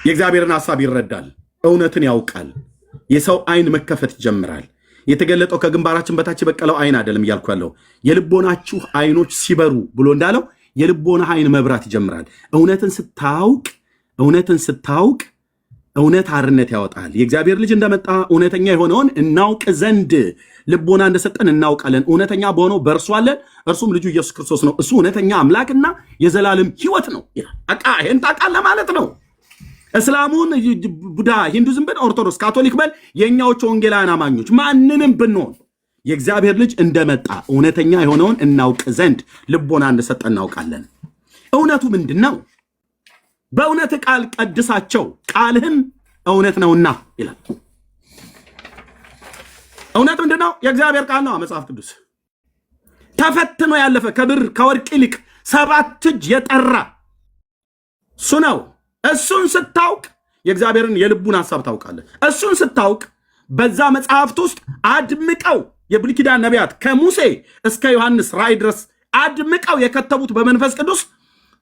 የእግዚአብሔርን ሐሳብ ይረዳል፣ እውነትን ያውቃል። የሰው አይን መከፈት ይጀምራል። የተገለጠው ከግንባራችን በታች የበቀለው አይን አይደለም እያልኩ ያለው የልቦናችሁ አይኖች ሲበሩ ብሎ እንዳለው የልቦና አይን መብራት ይጀምራል። እውነትን ስታውቅ እውነት አርነት ያወጣል። የእግዚአብሔር ልጅ እንደመጣ እውነተኛ የሆነውን እናውቅ ዘንድ ልቦና እንደሰጠን እናውቃለን። እውነተኛ በሆነው በእርሱ አለን፣ እርሱም ልጁ ኢየሱስ ክርስቶስ ነው። እሱ እውነተኛ አምላክና የዘላለም ሕይወት ነው ይላል። ይህን ታውቃለህ ማለት ነው። እስላሙን፣ ቡዳ፣ ሂንዱዝም ብን፣ ኦርቶዶክስ፣ ካቶሊክ በል፣ የእኛዎቹ ወንጌላውያን አማኞች ማንንም ብንሆን የእግዚአብሔር ልጅ እንደመጣ እውነተኛ የሆነውን እናውቅ ዘንድ ልቦና እንደሰጠ እናውቃለን። እውነቱ ምንድን ነው? በእውነት ቃል ቀድሳቸው ቃልህም እውነት ነውና ይላል። እውነት ምንድን ነው? የእግዚአብሔር ቃል ነው። መጽሐፍ ቅዱስ ተፈትኖ ያለፈ ከብር ከወርቅ ይልቅ 7 እጅ የጠራ እሱ ነው። እሱን ስታውቅ የእግዚአብሔርን የልቡን ሐሳብ ታውቃለህ። እሱን ስታውቅ በዛ መጽሐፍት ውስጥ አድምቀው የብሉይ ኪዳን ነቢያት ከሙሴ እስከ ዮሐንስ ራእይ ድረስ አድምቀው የከተቡት በመንፈስ ቅዱስ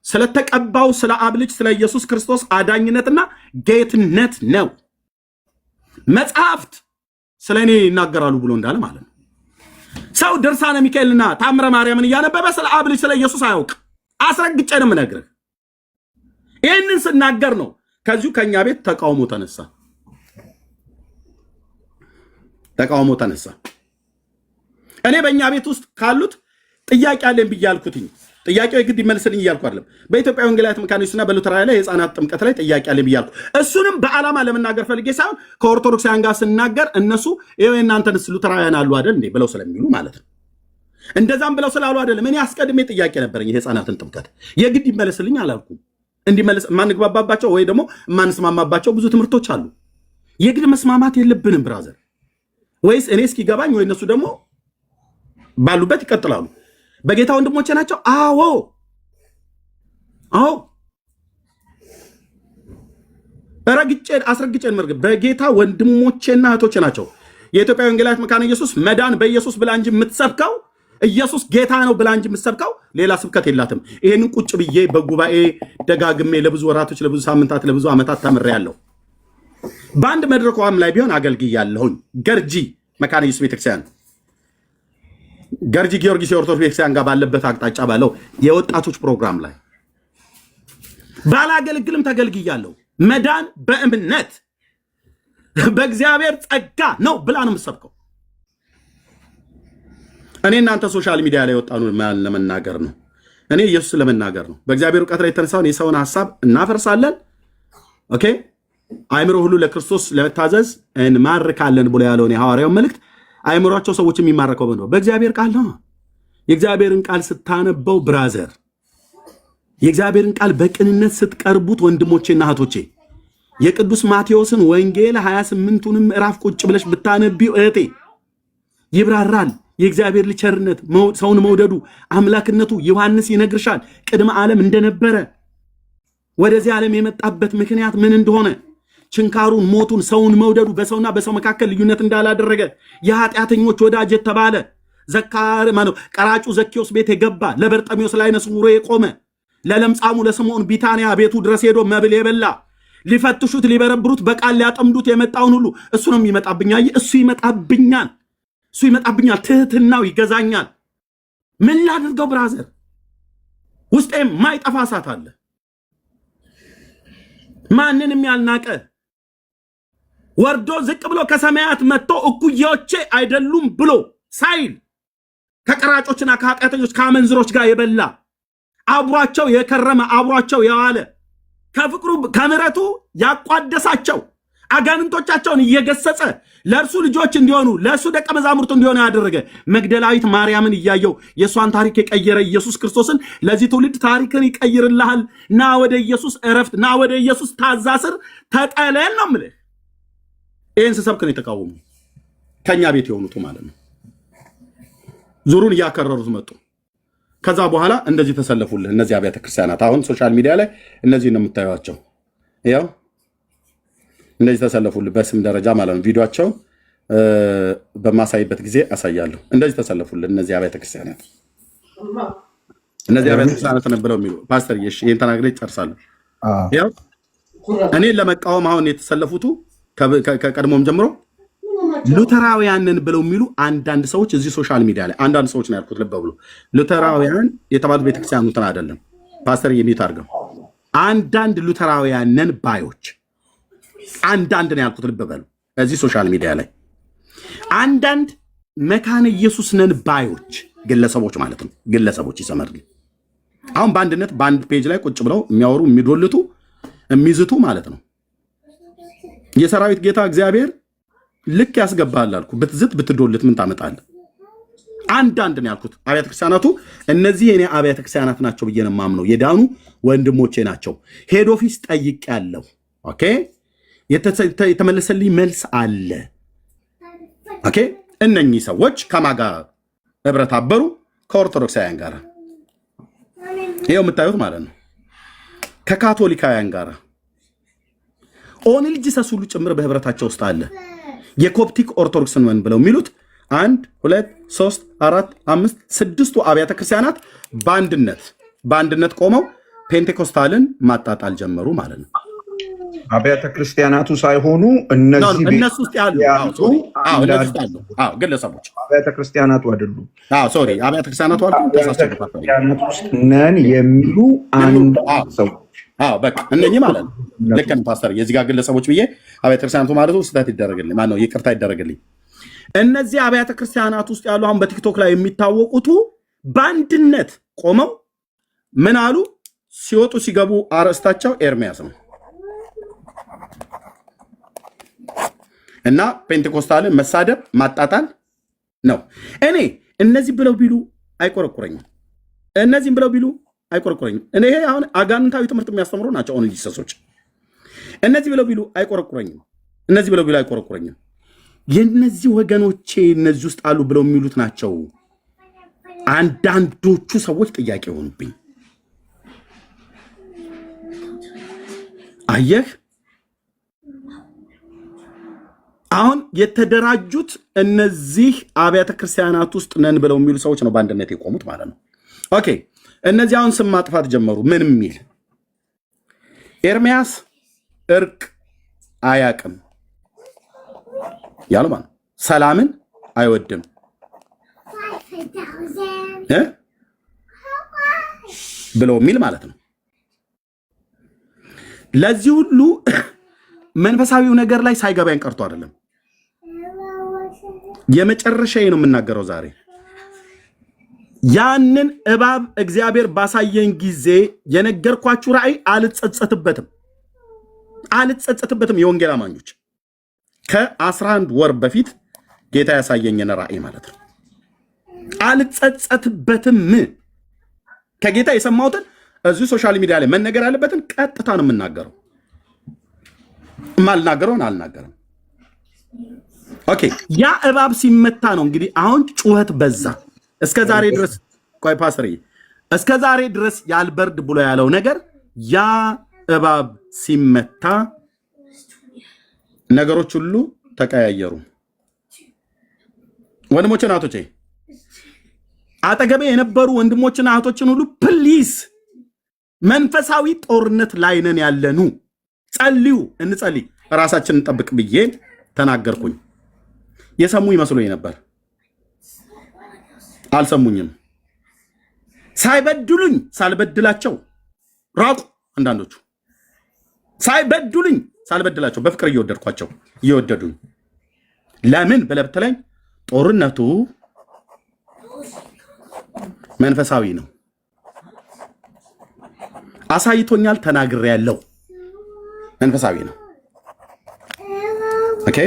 ስለተቀባው ስለ አብ ልጅ ስለ ኢየሱስ ክርስቶስ አዳኝነትና ጌትነት ነው። መጽሐፍት ስለ እኔ ይናገራሉ ብሎ እንዳለ ማለት ነው። ሰው ድርሳነ ሚካኤልና ታምረ ማርያምን እያነበበ ስለ አብ ልጅ ስለ ኢየሱስ አያውቅ። አስረግጬ ነው የምነግርህ። ይህንን ስናገር ነው ከዚሁ ከእኛ ቤት ተቃውሞ ተነሳ። እኔ በእኛ ቤት ውስጥ ካሉት ጥያቄ አለን ብዬ አልኩትኝ። ጥያቄው የግድ ይመልስልኝ እያልኩ አይደለም። በኢትዮጵያ ወንጌላዊት መካኒስትና በሉተራውያን ላይ የህፃናት ጥምቀት ላይ ጥያቄ አለን ብዬ አልኩ። እሱንም በዓላማ ለመናገር ፈልጌ ሳይሆን ከኦርቶዶክሳውያን ጋር ስናገር እነሱ ይኸው የእናንተንስ ሉተራውያን አሉ አይደል እንዴ ብለው ስለሚሉ ማለት ነው። እንደዛም ብለው ስላሉ አይደለም። እኔ አስቀድሜ ጥያቄ ነበረኝ። የህፃናትን ጥምቀት የግድ ይመለስልኝ አላልኩም። እንዲመለስ የማንግባባባቸው ወይ ደግሞ የማንስማማባቸው ብዙ ትምህርቶች አሉ። የግድ መስማማት የለብንም ብራዘር። ወይስ እኔ እስኪገባኝ ወይ እነሱ ደግሞ ባሉበት ይቀጥላሉ። በጌታ ወንድሞቼ ናቸው። አዎ አስረግጬን መርግ በጌታ ወንድሞቼና እህቶቼ ናቸው። የኢትዮጵያ ወንጌላዊት መካነ ኢየሱስ መዳን በኢየሱስ ብላ እንጂ የምትሰብከው ኢየሱስ ጌታ ነው ብላ እንጂ የምትሰብከው ሌላ ስብከት የላትም። ይሄንን ቁጭ ብዬ በጉባኤ ደጋግሜ ለብዙ ወራቶች፣ ለብዙ ሳምንታት፣ ለብዙ ዓመታት ተምሬያለሁ። በአንድ መድረኳም ላይ ቢሆን አገልግያለሁኝ። ገርጂ መካነ ኢየሱስ ቤተክርስቲያን ገርጂ ጊዮርጊስ የኦርቶዶክስ ቤተክርስቲያን ጋር ባለበት አቅጣጫ ባለው የወጣቶች ፕሮግራም ላይ ባላገለግልም ተገልግያለሁ። መዳን በእምነት በእግዚአብሔር ጸጋ ነው ብላ ነው የምትሰብከው። እኔ እናንተ ሶሻል ሚዲያ ላይ ወጣኑ ለመናገር ነው። እኔ ኢየሱስ ለመናገር ነው። በእግዚአብሔር ዕውቀት ላይ የተነሳውን የሰውን ሐሳብ እናፈርሳለን። ኦኬ አእምሮ ሁሉ ለክርስቶስ ለመታዘዝ እንማርካለን ብሎ ያለውን የሐዋርያውን መልእክት አእምሯቸው ሰዎች የሚማረከው በእግዚአብሔር ቃል ነው። የእግዚአብሔርን ቃል ስታነበው ብራዘር፣ የእግዚአብሔርን ቃል በቅንነት ስትቀርቡት ወንድሞቼና እህቶቼ፣ የቅዱስ ማቴዎስን ወንጌል 28ቱንም ምዕራፍ ቁጭ ብለሽ ብታነቢው እህቴ ይብራራል። የእግዚአብሔር ልጅ ቸርነት፣ ሰውን መውደዱ፣ አምላክነቱ ዮሐንስ ይነግርሻል። ቅድመ ዓለም እንደነበረ ወደዚህ ዓለም የመጣበት ምክንያት ምን እንደሆነ፣ ችንካሩን፣ ሞቱን፣ ሰውን መውደዱ፣ በሰውና በሰው መካከል ልዩነት እንዳላደረገ፣ የኃጢአተኞች ወዳጅ የተባለ ዘካር ማነው ቀራጩ ዘኬዎስ ቤት የገባ ለበርጠሚዎስ ላይ ነስሙሮ የቆመ ለለምጻሙ ለስምዖን ቢታንያ ቤቱ ድረስ ሄዶ መብል የበላ ሊፈትሹት ሊበረብሩት በቃል ሊያጠምዱት የመጣውን ሁሉ እሱ ነው የሚመጣብኛል። እሱ ይመጣብኛል። ትህትናው ይገዛኛል። ምን ላድርገው ብራዘር? ውስጤም ማይጠፋ እሳት አለ። ማንንም ያልናቀ ወርዶ ዝቅ ብሎ ከሰማያት መጥቶ እኩዮቼ አይደሉም ብሎ ሳይል ከቀራጮችና ከኃጢአተኞች ከአመንዝሮች ጋር የበላ አብሯቸው የከረመ አብሯቸው የዋለ ከፍቅሩ ከምሕረቱ ያቋደሳቸው አጋንንቶቻቸውን እየገሰጸ ለእርሱ ልጆች እንዲሆኑ ለእሱ ደቀ መዛሙርቱ እንዲሆኑ ያደረገ መግደላዊት ማርያምን እያየው የእሷን ታሪክ የቀየረ ኢየሱስ ክርስቶስን ለዚህ ትውልድ ታሪክን ይቀይርልሃል። ና ወደ ኢየሱስ እረፍት፣ ና ወደ ኢየሱስ ታዛስር ተጠለል ነው የምልህ። ይህን ስሰብክ ነው የተቃወሙ ከኛ ቤት የሆኑት ማለት ነው። ዙሩን እያከረሩት መጡ። ከዛ በኋላ እንደዚህ ተሰለፉልህ እነዚህ አብያተ ክርስቲያናት። አሁን ሶሻል ሚዲያ ላይ እነዚህ ነው የምታዩቸው። ያው እንደዚህ ተሰለፉልህ በስም ደረጃ ማለት ነው። ቪዲዮአቸው በማሳይበት ጊዜ አሳያለሁ። እንደዚህ ተሰለፉልህ እነዚህ አብያተ ክርስቲያናት። እነዚህ አብያተ ክርስቲያናት ብለው የሚሉ ፓስተር ይሄን ተናግሬ ይጨርሳለሁ። ያው እኔን ለመቃወም አሁን የተሰለፉቱ ከቀድሞም ጀምሮ ሉተራውያንን ብለው የሚሉ አንዳንድ ሰዎች እዚህ ሶሻል ሚዲያ ላይ አንዳንድ ሰዎች ነው ያልኩት። ልብ ብሎ ሉተራውያን የተባሉት ቤተክርስቲያኑትን አይደለም ፓስተር የሚት አድርገው አንዳንድ ሉተራውያንን ባዮች አንዳንድ ነው ያልኩት። ልብ በሉ እዚህ ሶሻል ሚዲያ ላይ አንዳንድ መካነ ኢየሱስ ነን ባዮች ግለሰቦች ማለት ነው። ግለሰቦች ይሰመርልኝ። አሁን በአንድነት በአንድ ፔጅ ላይ ቁጭ ብለው የሚያወሩ የሚዶልቱ የሚዝቱ ማለት ነው። የሰራዊት ጌታ እግዚአብሔር ልክ ያስገባል አልኩ። ብትዝት ብትዶልት ምን ታመጣለህ? አንዳንድ ነው ያልኩት። አብያተ ክርስቲያናቱ እነዚህ የኔ አብያተ ክርስቲያናት ናቸው ብዬ ነው የማምነው። የዳኑ ወንድሞቼ ናቸው። ሄድ ኦፊስ ጠይቄያለሁ። ኦኬ፣ የተመለሰልኝ መልስ አለ። ኦኬ፣ እነኚህ ሰዎች ከማን ጋር ህብረት አበሩ? ከኦርቶዶክሳውያን ጋር። ይሄው የምታዩት ማለት ነው። ከካቶሊካውያን ጋር ኦንሊ ጂሰስ ሁሉ ጭምር በህብረታቸው ውስጥ አለ። የኮፕቲክ ኦርቶዶክስን ምን ብለው የሚሉት 1 2 3 4 5 6ቱ አብያተ ክርስቲያናት በአንድነት ቆመው ፔንቴኮስታልን ማጣጣል ጀመሩ ማለት ነው። አብያተ ክርስቲያናቱ ሳይሆኑ እነሱ ውስጥ ያሉ ግለሰቦች አብያተ ክርስቲያናቱ አይደሉም። ሶሪ አብያተ ክርስቲያናቱ ውስጥ ነን የሚሉ አንድ ሰዎች በቃ እነኚህ ማለት ነው። ልክ ነው ፓስተር። የዚህ ጋር ግለሰቦች ብዬ አብያተ ክርስቲያናቱ ማለት ነው ስህተት ይደረግልኝ ማነው ይቅርታ ይደረግልኝ። እነዚህ አብያተ ክርስቲያናት ውስጥ ያሉ አሁን በቲክቶክ ላይ የሚታወቁቱ በአንድነት ቆመው ምን አሉ? ሲወጡ ሲገቡ አርዕስታቸው ኤርሚያስ ነው እና ፔንቴኮስታልን መሳደብ ማጣጣል ነው። እኔ እነዚህ ብለው ቢሉ አይቆረቁረኝም። እነዚህም ብለው ቢሉ አይቆረቁረኝም። እኔ ይሄ አሁን አጋንንታዊ ትምህርት የሚያስተምሩ ናቸው ኦንሊ ጂሰሶች። እነዚህ ብለው ቢሉ አይቆረቁረኝም። እነዚህ ብለው ቢሉ አይቆረቁረኝም። የነዚህ ወገኖቼ እነዚህ ውስጥ አሉ ብለው የሚሉት ናቸው አንዳንዶቹ ሰዎች ጥያቄ ሆኑብኝ። አየህ አሁን የተደራጁት እነዚህ አብያተ ክርስቲያናት ውስጥ ነን ብለው የሚሉ ሰዎች ነው በአንድነት የቆሙት ማለት ነው። ኦኬ እነዚህ አሁን ስም ማጥፋት ጀመሩ። ምን የሚል ኤርሚያስ እርቅ አያቅም ያሉ ማለት ሰላምን አይወድም ብለው የሚል ማለት ነው። ለዚህ ሁሉ መንፈሳዊው ነገር ላይ ሳይገባኝ ቀርቶ አይደለም። የመጨረሻዬ ነው የምናገረው ዛሬ። ያንን እባብ እግዚአብሔር ባሳየኝ ጊዜ የነገርኳችሁ ራእይ አልጸጸትበትም። የወንጌል አማኞች ከ11 ወር በፊት ጌታ ያሳየኝን ራእይ ማለት ነው። አልጸጸትበትም። ከጌታ የሰማሁትን እዚህ ሶሻል ሚዲያ ላይ መነገር ያለበትን ቀጥታ ነው የምናገረው። ማልናገረውን አልናገርም። ኦኬ ያ እባብ ሲመታ ነው እንግዲህ አሁን ጩኸት በዛ። እስከ ዛሬ ድረስ ቆይ ፓስተር፣ እስከ ዛሬ ድረስ ያልበርድ ብሎ ያለው ነገር ያ እባብ ሲመታ ነገሮች ሁሉ ተቀያየሩ። ወንድሞቼ ናቶቼ አጠገቤ የነበሩ ወንድሞችና እህቶችን ሁሉ ፕሊዝ መንፈሳዊ ጦርነት ላይ ነን ያለኑ፣ ጸልዩ፣ እንጸልይ፣ ራሳችንን እንጠብቅ ብዬ ተናገርኩኝ። የሰሙ ይመስሎኝ ነበር፣ አልሰሙኝም። ሳይበድሉኝ ሳልበድላቸው ራቁ። አንዳንዶቹ ሳይበድሉኝ ሳልበድላቸው በፍቅር እየወደድኳቸው እየወደዱኝ። ለምን ብለህ ብትለኝ ጦርነቱ መንፈሳዊ ነው። አሳይቶኛል፣ ተናግሬያለሁ። መንፈሳዊ ነው። ኦኬ።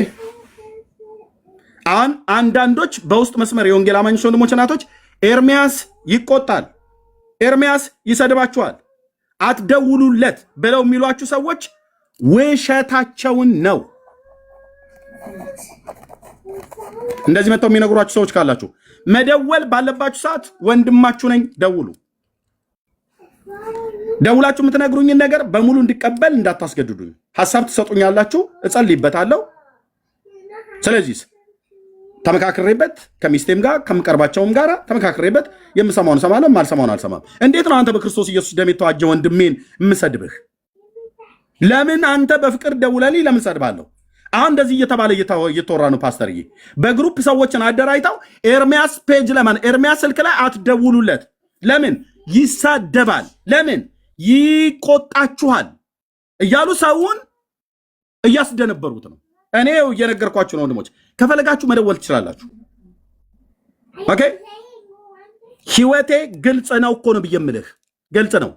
አሁን አንዳንዶች በውስጥ መስመር የወንጌል አማኞች ወንድሞች እናቶች ኤርሚያስ ይቆጣል፣ ኤርሚያስ ይሰድባችኋል፣ አትደውሉለት ብለው የሚሏችሁ ሰዎች ውሸታቸውን ነው። እንደዚህ መጥተው የሚነግሯችሁ ሰዎች ካላችሁ መደወል ባለባችሁ ሰዓት ወንድማችሁ ነኝ፣ ደውሉ። ደውላችሁ የምትነግሩኝን ነገር በሙሉ እንዲቀበል እንዳታስገድዱኝ። ሐሳብ ትሰጡኛላችሁ፣ እጸልይበታለሁ። ስለዚህ ተመካክሬበት ከሚስቴም ጋር ከምቀርባቸውም ጋር ተመካክሬበት የምሰማውን እሰማለሁ፣ የማልሰማውን አልሰማም። እንዴት ነው አንተ በክርስቶስ ኢየሱስ ደም የተዋጀ ወንድሜን የምሰድብህ? ለምን አንተ በፍቅር ደውለልኝ ለምን ሰድባለሁ? አሁን እንደዚህ እየተባለ እየተወራ ነው ፓስተርዬ። በግሩፕ ሰዎችን አደራጅተው ኤርሚያስ ፔጅ ለማን ኤርሚያስ ስልክ ላይ አትደውሉለት፣ ለምን ይሳደባል፣ ለምን ይቆጣችኋል እያሉ ሰውን እያስደነበሩት ነው። እኔ እየነገርኳችሁ ነው ወንድሞች፣ ከፈለጋችሁ መደወል ትችላላችሁ። ኦኬ፣ ህይወቴ ግልጽ ነው እኮ ነው ብዬ የምልህ፣ ግልጽ ነው።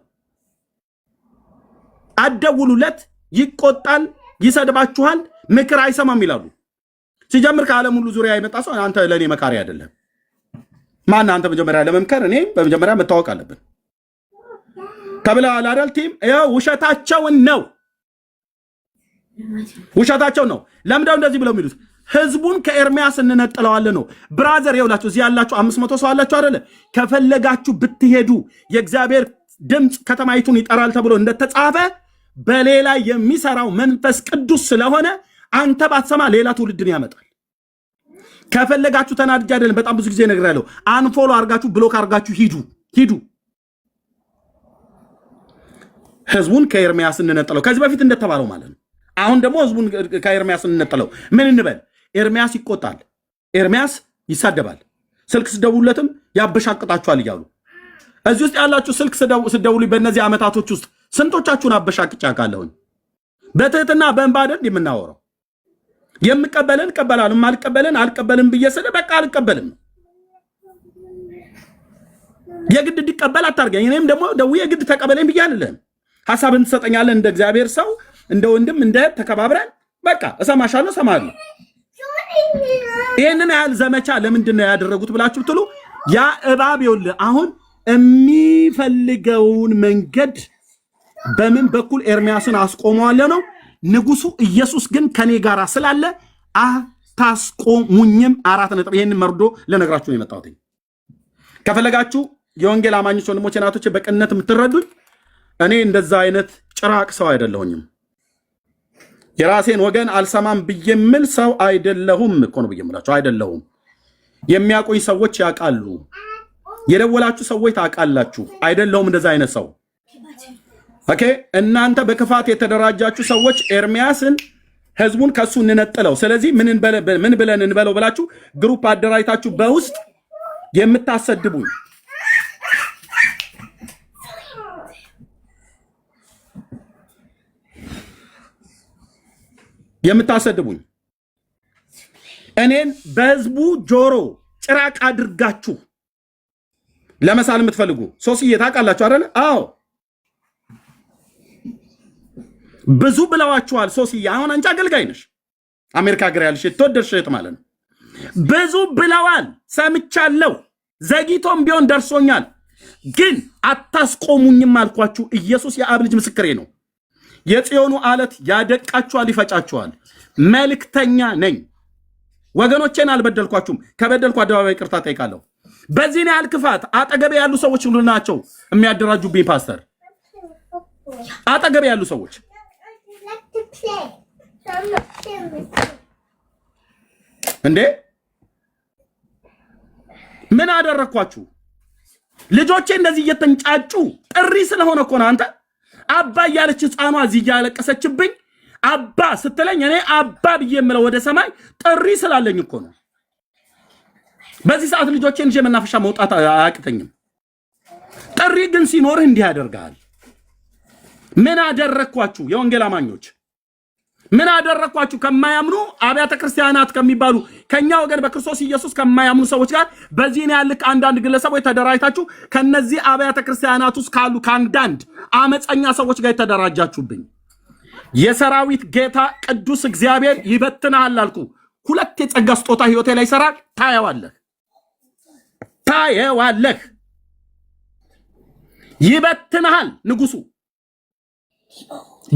አትደውሉለት፣ ይቆጣል፣ ይሰድባችኋል፣ ምክር አይሰማም ይላሉ። ሲጀምር ከዓለም ሁሉ ዙሪያ የመጣ ሰው አንተ ለእኔ መካሪ አይደለም። ማን አንተ መጀመሪያ ለመምከር? እኔ በመጀመሪያ መታወቅ አለብን ተብለዋል አይደል? ቲም ውሸታቸውን ነው፣ ውሸታቸው ነው። ለምንድነው እንደዚህ ብለው የሚሉት? ህዝቡን ከኤርሚያስ እንነጥለዋለን ነው። ብራዘር ይኸውላችሁ፣ እዚህ ያላችሁ 500 ሰው አላችሁ አይደለ? ከፈለጋችሁ ብትሄዱ የእግዚአብሔር ድምፅ ከተማይቱን ይጠራል ተብሎ እንደተጻፈ በሌላ የሚሰራው መንፈስ ቅዱስ ስለሆነ አንተ ባትሰማ ሌላ ትውልድን ያመጣል። ከፈለጋችሁ ተናድጄ አይደለም፣ በጣም ብዙ ጊዜ እነግራለሁ። አንፎሎ አርጋችሁ ብሎክ አርጋችሁ ሂዱ። ህዝቡን ከኤርሚያስ እንነጥለው፣ ከዚህ በፊት እንደተባለው ማለት ነው። አሁን ደግሞ ህዝቡን ከኤርሚያስ እንነጥለው። ምን እንበል? ኤርሚያስ ይቆጣል፣ ኤርሚያስ ይሳደባል፣ ስልክ ስደውሉለትም ያበሻቅጣችኋል እያሉ እዚህ ውስጥ ያላችሁ ስልክ ስደውሉ በእነዚህ ዓመታቶች ውስጥ ስንቶቻችሁን አበሻቅጫ ካለሁኝ? በትህትና በእንባ አይደል የምናወራው? የምቀበልን እቀበላለሁ፣ የማልቀበልን አልቀበልም ብዬ ስለ በቃ አልቀበልም። የግድ እንዲቀበል አታርገኝ። እኔም ደግሞ ደውዬ የግድ ተቀበለኝ ብዬ አልልህም። ሐሳብን ትሰጠኛለህ እንደ እግዚአብሔር ሰው፣ እንደ ወንድም፣ እንደ ተከባብረን በቃ እሰማሻለሁ፣ እሰማለሁ። ይህንን ያህል ዘመቻ ለምንድን ነው ያደረጉት ብላችሁ ብትሉ ያ እባብ ይኸውልህ አሁን የሚፈልገውን መንገድ በምን በኩል ኤርሚያስን አስቆመዋለሁ ነው። ንጉሱ ኢየሱስ ግን ከኔ ጋር ስላለ አታስቆሙኝም። 4 ነጥብ። ይህንን መርዶ ለነግራችሁ ነው የመጣሁት። ከፈለጋችሁ የወንጌል አማኞች ወንድሞቼ እናቶቼ በቅንነት የምትረዱኝ፣ እኔ እንደዛ አይነት ጭራቅ ሰው አይደለሁኝም። የራሴን ወገን አልሰማም ብዬ የምል ሰው አይደለሁም እኮ ነው ብዬ የምላችሁ አይደለሁም። የሚያውቁኝ ሰዎች ያውቃሉ። የደወላችሁ ሰዎች ታውቃላችሁ። አይደለሁም እንደዛ አይነት ሰው። ኦኬ፣ እናንተ በክፋት የተደራጃችሁ ሰዎች ኤርሚያስን ህዝቡን ከሱ እንነጥለው፣ ስለዚህ ምን ብለን እንበለው ብላችሁ ግሩፕ አደራጅታችሁ በውስጥ የምታሰድቡኝ እኔን በህዝቡ ጆሮ ጭራቅ አድርጋችሁ ለመሳል የምትፈልጉ ሶስዬ ታውቃላችሁ አይደል? አዎ ብዙ ብለዋችኋል። ሶስዬ አሁን አንቺ አገልጋይ ነሽ፣ አሜሪካ ሀገር ያለሽ የተወደድሽ እህት ማለት ነው። ብዙ ብለዋል፣ ሰምቻለሁ፣ ዘግይቶም ቢሆን ደርሶኛል። ግን አታስቆሙኝም አልኳችሁ። ኢየሱስ የአብ ልጅ ምስክሬ ነው። የጽዮኑ አለት ያደቃችኋል፣ ይፈጫችኋል። መልክተኛ ነኝ። ወገኖቼን አልበደልኳችሁም። ከበደልኩ አደባባይ ይቅርታ ጠይቃለሁ። በዚህ ነው ያህል ክፋት አጠገቤ ያሉ ሰዎች ሁሉ ናቸው የሚያደራጁብኝ። ፓስተር አጠገቤ ያሉ ሰዎች እንዴ ምን አደረኳችሁ? ልጆቼ እንደዚህ እየተንጫጩ ጥሪ ስለሆነ እኮ ነው። አንተ አባ እያለች ህፃኗ እዚህ እያለቀሰችብኝ አባ ስትለኝ እኔ አባ ብዬ የምለው ወደ ሰማይ ጥሪ ስላለኝ እኮ ነው። በዚህ ሰዓት ልጆቼን ይዤ መናፈሻ መውጣት አያቅተኝም። ጥሪ ግን ሲኖርህ እንዲህ ያደርጋል። ምን አደረኳችሁ የወንጌል አማኞች? ምን አደረኳችሁ? ከማያምኑ አብያተ ክርስቲያናት ከሚባሉ ከኛ ወገን በክርስቶስ ኢየሱስ ከማያምኑ ሰዎች ጋር በዚህን ያልክ አንዳንድ ግለሰቦች ተደራጅታችሁ ከነዚህ አብያተ ክርስቲያናት ውስጥ ካሉ ከአንዳንድ አመፀኛ ሰዎች ጋር የተደራጃችሁብኝ። የሰራዊት ጌታ ቅዱስ እግዚአብሔር ይበትናል አልኩ። ሁለት የጸጋ ስጦታ ህይወቴ ላይ ይሰራል። ታየዋለህ። ይበትናል ንጉሱ።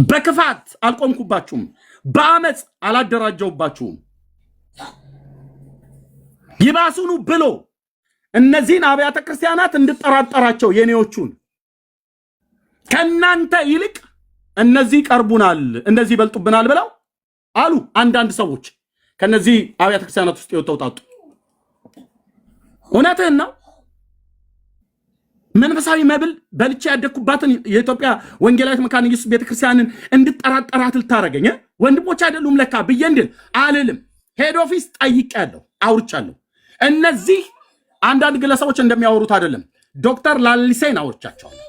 በክፋት አልቆምኩባችሁም፣ በአመፅ አላደራጀውባችሁም። ይባሱኑ ብሎ እነዚህን አብያተ ክርስቲያናት እንድጠራጠራቸው የኔዎቹን ከናንተ ይልቅ እነዚህ ቀርቡናል፣ እንደዚህ ይበልጡብናል ብለው አሉ አንዳንድ ሰዎች ከነዚህ አብያተ ክርስቲያናት ውስጥ የተውጣጡ። እውነትህን ነው። መንፈሳዊ መብል በልቼ ያደኩባትን የኢትዮጵያ ወንጌላዊት መካነ ኢየሱስ ቤተክርስቲያንን እንድጠራጠራት ልታረገኝ ወንድሞች አይደሉም ለካ ብዬ እንድል አልልም። ሄድ ኦፊስ ጠይቄያለሁ፣ አውርቻለሁ። እነዚህ አንዳንድ ግለሰቦች እንደሚያወሩት አይደለም። ዶክተር ላሊሴን አውርቻቸዋለሁ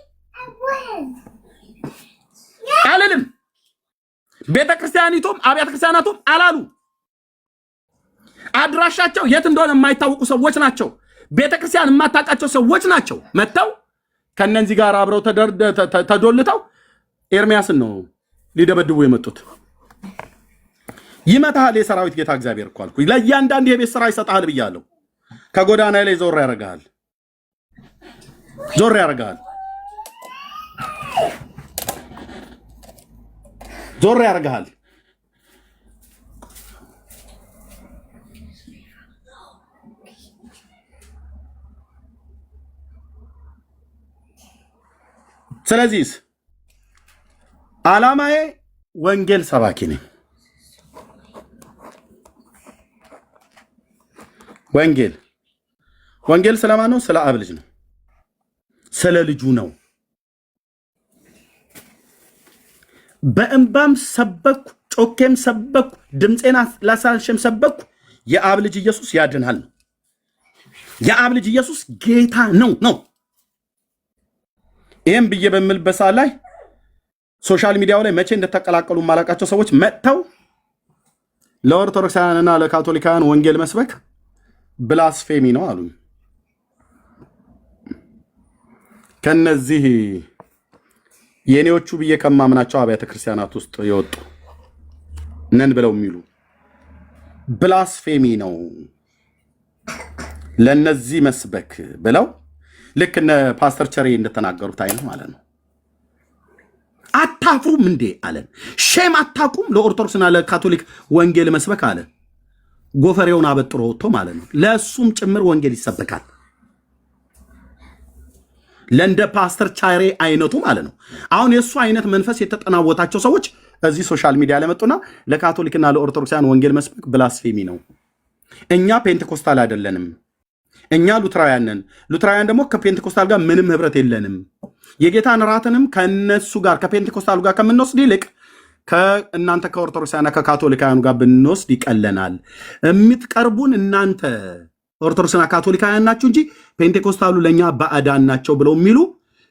አልልም። ቤተክርስቲያኒቱም አብያተ ክርስቲያናቱም አላሉ። አድራሻቸው የት እንደሆነ የማይታወቁ ሰዎች ናቸው። ቤተክርስቲያን የማታውቃቸው ሰዎች ናቸው። መጥተው ከነዚህ ጋር አብረው ተዶልተው ኤርሚያስን ነው ሊደበድቡ የመጡት። ይመታሃል የሰራዊት ጌታ እግዚአብሔር እኮ አልኩ። ለእያንዳንድ የቤት ስራ ይሰጣል ብያለሁ። ከጎዳና ላይ ዞር ያደርጋል። ስለዚህ ዓላማዬ ወንጌል ሰባኪ ነኝ። ወንጌል ስለማን ነው? ስለ አብ ልጅ ነው። ስለ ልጁ ነው። በእንባም ሰበኩ፣ ጮኬም ሰበኩ፣ ድምፄን ላሳንሽም ሰበኩ። የአብ ልጅ ኢየሱስ ያድናል ነው። የአብ ልጅ ኢየሱስ ጌታ ነው። ይህም ብዬ በምልበት ሰዓት ላይ ሶሻል ሚዲያው ላይ መቼ እንደተቀላቀሉ ማላቃቸው ሰዎች መጥተው ለኦርቶዶክሳውያንና ለካቶሊካውያን ወንጌል መስበክ ብላስፌሚ ነው አሉ። ከነዚህ የኔዎቹ ብዬ ከማምናቸው አብያተ ክርስቲያናት ውስጥ የወጡ ነን ብለው የሚሉ ብላስፌሚ ነው ለነዚህ መስበክ ብለው ልክ እነ ፓስተር ቸሬ እንደተናገሩት አይነት ማለት ነው። አታፍሩም እንዴ አለን። ሼም አታቁም ለኦርቶዶክስና ለካቶሊክ ወንጌል መስበክ አለ። ጎፈሬውን አበጥሮ ወጥቶ ማለት ነው። ለእሱም ጭምር ወንጌል ይሰበካል። ለእንደ ፓስተር ቸሬ አይነቱ ማለት ነው። አሁን የእሱ አይነት መንፈስ የተጠናወታቸው ሰዎች እዚህ ሶሻል ሚዲያ ላይ መጡና ለካቶሊክና ለኦርቶዶክሳውያን ወንጌል መስበክ ብላስፌሚ ነው። እኛ ፔንቴኮስታል አይደለንም፣ እኛ ሉትራውያን ነን። ሉትራውያን ደግሞ ከፔንቴኮስታል ጋር ምንም ህብረት የለንም። የጌታን ራትንም ከነሱ ጋር ከፔንቴኮስታሉ ጋር ከምንወስድ ይልቅ ከእናንተ ከኦርቶዶክሳውያንና ከካቶሊካውያኑ ጋር ብንወስድ ይቀለናል። የምትቀርቡን እናንተ ኦርቶዶክስና ካቶሊካውያን ናችሁ እንጂ ፔንቴኮስታሉ ለእኛ ባዕዳን ናቸው ብለው የሚሉ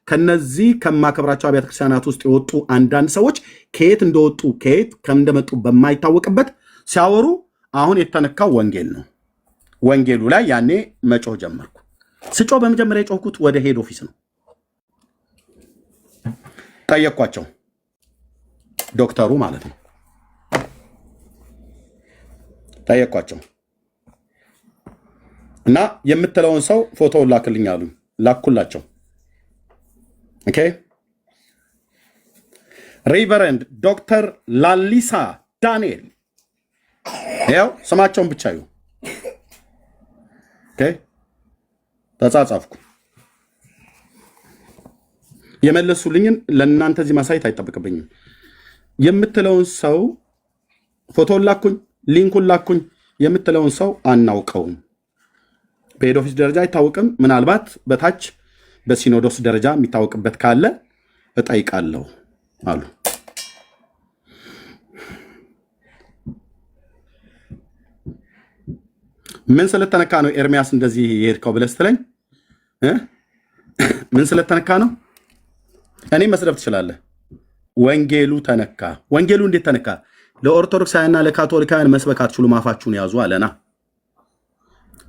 ከነዚህ ከማከብራቸው አብያተ ክርስቲያናት ውስጥ የወጡ አንዳንድ ሰዎች ከየት እንደወጡ ከየት እንደመጡ በማይታወቅበት ሲያወሩ አሁን የተነካው ወንጌል ነው። ወንጌሉ ላይ ያኔ መጮህ ጀመርኩ። ስጮህ በመጀመሪያ የጮህኩት ወደ ሄድ ኦፊስ ነው። ጠየቅኳቸው፣ ዶክተሩ ማለት ነው። ጠየቅኳቸው እና የምትለውን ሰው ፎቶ ላክልኝ አሉ። ላኩላቸው። ኦኬ። ሬቨረንድ ዶክተር ላሊሳ ዳንኤል፣ ያው ስማቸውን ብቻ ይሁ። ኦኬ። ተጻጻፍኩ። የመለሱልኝን ለእናንተ እዚህ ማሳየት አይጠብቅብኝም። የምትለውን ሰው ፎቶን ላኩኝ፣ ሊንኩን ላኩኝ። የምትለውን ሰው አናውቀውም። በሄድ ኦፊስ ደረጃ አይታወቅም። ምናልባት በታች በሲኖዶስ ደረጃ የሚታወቅበት ካለ እጠይቃለሁ አሉ። ምን ስለተነካ ነው ኤርሚያስ እንደዚህ የሄድከው ብለህ ስትለኝ ምን ስለተነካ ነው? እኔ መስደብ ትችላለህ። ወንጌሉ ተነካ። ወንጌሉ እንዴት ተነካ? ለኦርቶዶክሳውያንና ለካቶሊካውያን መስበክ አትችሉም፣ አፋችሁን ያዙ አለና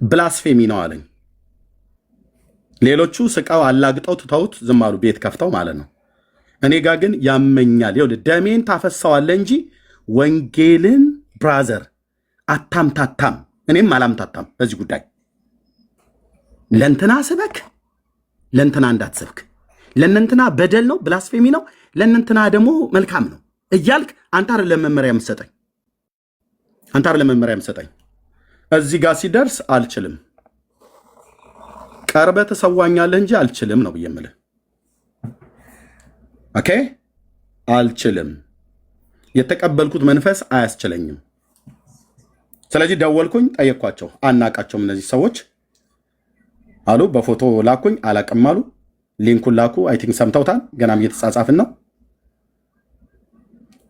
ብላስፌሚ ነው አለኝ። ሌሎቹ ስቃው አላግጠው ትተውት ዝም አሉ፣ ቤት ከፍተው ማለት ነው። እኔ ጋር ግን ያመኛል። ይኸውልህ ደሜን ታፈሳዋለህ እንጂ ወንጌልን ብራዘር አታምታታም። እኔም አላምታታም በዚህ ጉዳይ። ለእንትና ስበክ፣ ለእንትና እንዳትሰብክ፣ ለእነንትና በደል ነው ብላስፌሚ ነው፣ ለእነንትና ደግሞ መልካም ነው እያልክ አንተ አይደለም መመሪያ የምትሰጠኝ፣ አንተ አይደለም መመሪያ የምትሰጠኝ። እዚህ ጋር ሲደርስ አልችልም፣ ቀርበህ ትሰዋኛለህ እንጂ አልችልም ነው ብዬ የምልህ። ኦኬ አልችልም፣ የተቀበልኩት መንፈስ አያስችለኝም። ስለዚህ ደወልኩኝ፣ ጠየቅኳቸው። አናቃቸውም እነዚህ ሰዎች አሉ። በፎቶ ላኩኝ፣ አላቅም አሉ። ሊንኩን ላኩ። አይ ቲንክ ሰምተውታል። ገናም እየተጻጻፍን ነው።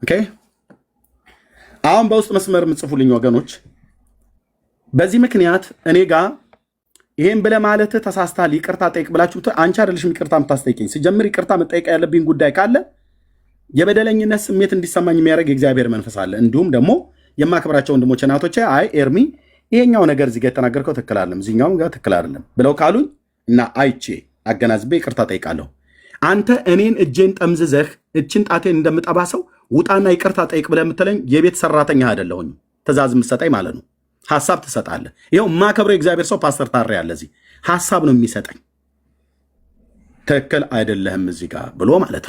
ኦኬ አሁን በውስጥ መስመር የምጽፉልኝ ወገኖች በዚህ ምክንያት እኔ ጋር ይሄን ብለህ ማለት ተሳስተሃል ይቅርታ ጠይቅ ብላችሁ አንቺ አይደለሽም ይቅርታ የምታስጠይቀኝ። ሲጀምር ይቅርታ መጠየቅ ያለብኝ ጉዳይ ካለ የበደለኝነት ስሜት እንዲሰማኝ የሚያደርግ የእግዚአብሔር መንፈስ አለ። እንዲሁም ደግሞ የማክብራቸው ወንድሞች እናቶቼ አይ ኤርሚ ይሄኛው ነገር እዚህ ጋር የተናገርከው ትክክል አይደለም፣ እዚህኛውም ጋር ትክክል አይደለም ብለው ካሉኝ እና አይቼ አገናዝቤ ይቅርታ ጠይቃለሁ። አንተ እኔን እጄን ጠምዝዘህ እችን ጣቴን እንደምጠባ ሰው ውጣና ይቅርታ ጠይቅ ብለህ የምትለኝ የቤት ሰራተኛ አይደለሁኝ። ትእዛዝ የምትሰጠኝ ማለት ነው። ሐሳብ ትሰጣለህ። ይኸው የማከብረው የእግዚአብሔር ሰው ፓስተር ታሬ ያለ እዚህ ሐሳብ ነው የሚሰጠኝ። ትክክል አይደለህም እዚህ ጋር ብሎ ማለት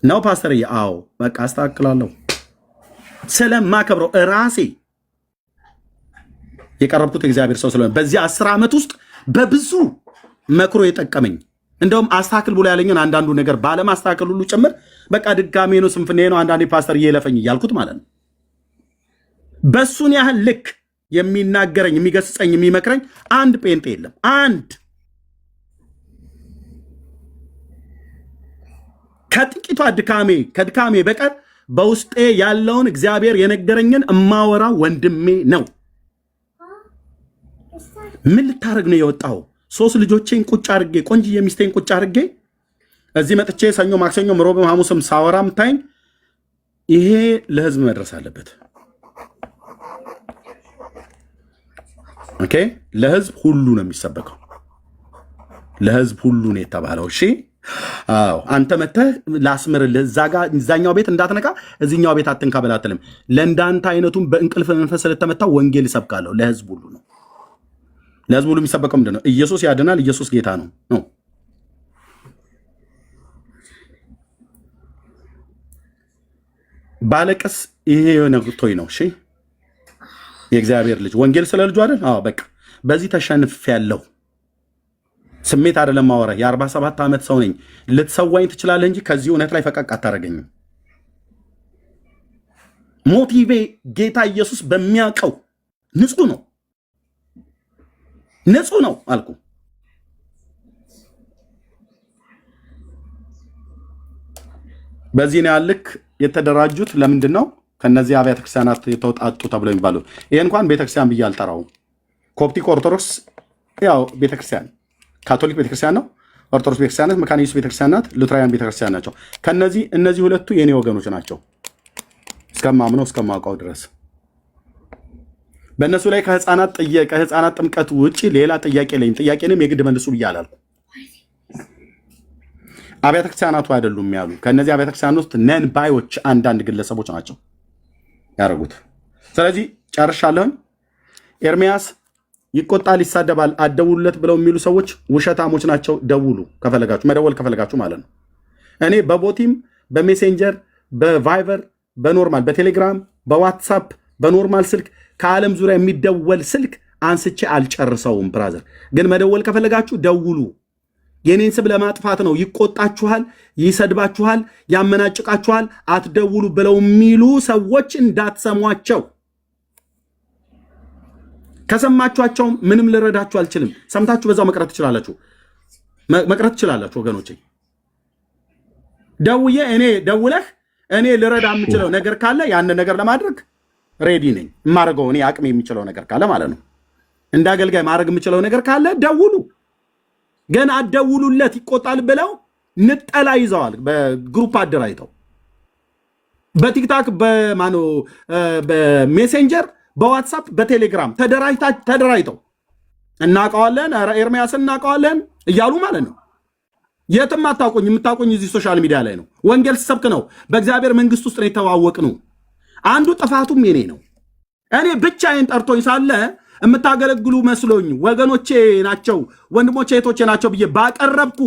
ነው ፓስተር። አዎ በቃ አስተካክላለሁ። ስለማከብረው ራሴ የቀረብኩት እግዚአብሔር ሰው ስለሆነ በዚህ 10 ዓመት ውስጥ በብዙ መክሮ የጠቀመኝ እንደውም አስተካክል ብሎ ያለኝን አንዳንዱ ነገር ባለማስተካከል ሁሉ ጭምር በቃ ድጋሜ ነው ስንፍኔ ነው አንዳንዴ ፓስተር እየለፈኝ እያልኩት ማለት ነው። በሱን ያህል ልክ የሚናገረኝ የሚገስጸኝ የሚመክረኝ አንድ ጴንጤ የለም። አንድ ከጥቂቷ ከድካሜ በቀር በውስጤ ያለውን እግዚአብሔር የነገረኝን እማወራ ወንድሜ ነው። ምን ልታረግ ነው የወጣው? 3 ልጆቼን ቁጭ አድርጌ ቆንጅዬ ሚስቴን ቁጭ አድርጌ እዚህ መጥቼ ሰኞ፣ ማክሰኞ፣ ሮብም ሐሙስም ሳወራ ምታይኝ። ይሄ ለህዝብ መድረስ አለበት። ኦኬ ለህዝብ ሁሉ ነው የሚሰበከው። ለህዝብ ሁሉ ነው የተባለው። እሺ አዎ አንተ መተህ ላስምርልህ እዛኛው ቤት እንዳትነካ እዚህኛው ቤት አትንካ በላትልም። ለእንዳንተ አይነቱም በእንቅልፍ መንፈስ ስለተመታ ወንጌል እሰብካለሁ። ለህዝብ ሁሉ ነው። ለህዝብ ሁሉ የሚሰበከው ምንድን ነው? ኢየሱስ ያድናል፣ ኢየሱስ ጌታ ነው። ባለቀስ ይሄ የሆነ ቶይ ነው። እሺ የእግዚአብሔር ልጅ ወንጌል ስለ ልጁ አይደል? አዎ በቃ በዚህ ተሸንፌያለሁ። ስሜት አይደለም ማወራ። የ47 ዓመት ሰው ነኝ። ልትሰዋኝ ትችላለህ እንጂ ከዚህ እውነት ላይ ፈቀቅ አታረገኝም። ሞቲቬ ጌታ ኢየሱስ በሚያውቀው ንጹህ ነው አልኩ። በዚህ ነው ያልክ የተደራጁት ለምንድን ነው? ከነዚህ አብያተ ክርስቲያናት የተውጣጡ ተብሎ የሚባሉ ይሄ እንኳን ቤተክርስቲያን ብዬ አልጠራውም። ኮፕቲክ ኦርቶዶክስ ያው ቤተክርስቲያን፣ ካቶሊክ ቤተክርስቲያን ነው። ኦርቶዶክስ ቤተክርስቲያን ናት። መካነ ኢየሱስ ቤተክርስቲያን ናት። ሉትራውያን ቤተክርስቲያን ናቸው። እነዚህ ሁለቱ የኔ ወገኖች ናቸው እስከማምነው እስከማውቀው ድረስ። በእነሱ ላይ ከህፃናት ጥምቀት ውጭ ሌላ ጥያቄ የለኝም። ጥያቄንም የግድ መልሱ ብዬ አላልኩም። አብያተ ክርስቲያናቱ አይደሉም ያሉ ከነዚህ አብያተ ክርስቲያን ውስጥ ነን ባዮች አንዳንድ ግለሰቦች ናቸው ያደረጉት። ስለዚህ ጨርሻለሁ። ኤርሚያስ ይቆጣል፣ ይሳደባል፣ አደውሉለት ብለው የሚሉ ሰዎች ውሸታሞች ናቸው። ደውሉ ከፈለጋችሁ፣ መደወል ከፈለጋችሁ ማለት ነው። እኔ በቦቲም በሜሴንጀር በቫይበር በኖርማል በቴሌግራም በዋትሳፕ በኖርማል ስልክ ከዓለም ዙሪያ የሚደወል ስልክ አንስቼ አልጨርሰውም። ብራዘር ግን መደወል ከፈለጋችሁ ደውሉ። የኔን ስም ለማጥፋት ነው። ይቆጣችኋል፣ ይሰድባችኋል፣ ያመናጭቃችኋል፣ አትደውሉ ብለው የሚሉ ሰዎች እንዳትሰሟቸው። ከሰማችኋቸውም ምንም ልረዳችሁ አልችልም። ሰምታችሁ በዛው መቅረት ትችላላችሁ። መቅረት ትችላላችሁ ወገኖቼ። ደውለህ እኔ ልረዳ የምችለው ነገር ካለ ያን ነገር ለማድረግ ሬዲ ነኝ። የማደርገው እኔ አቅም የሚችለው ነገር ካለ ማለት ነው። እንደ አገልጋይ ማድረግ የምችለው ነገር ካለ ደውሉ። ገና አደውሉለት ይቆጣል ብለው ንጠላ ይዘዋል። በግሩፕ አደራጅተው በቲክታክ በሜሴንጀር በዋትሳፕ በቴሌግራም ተደራጅተው እናውቀዋለን፣ ኤርሚያስን እናውቀዋለን እያሉ ማለት ነው። የትም አታውቁኝ። የምታውቁኝ እዚህ ሶሻል ሚዲያ ላይ ነው። ወንጌል ስሰብክ ነው። በእግዚአብሔር መንግስት ውስጥ ነው የተዋወቅ ነው። አንዱ ጥፋቱም የኔ ነው። እኔ ብቻዬን ጠርቶኝ ሳለ የምታገለግሉ መስሎኝ ወገኖቼ ናቸው ወንድሞቼ እህቶቼ ናቸው ብዬ ባቀረብኩ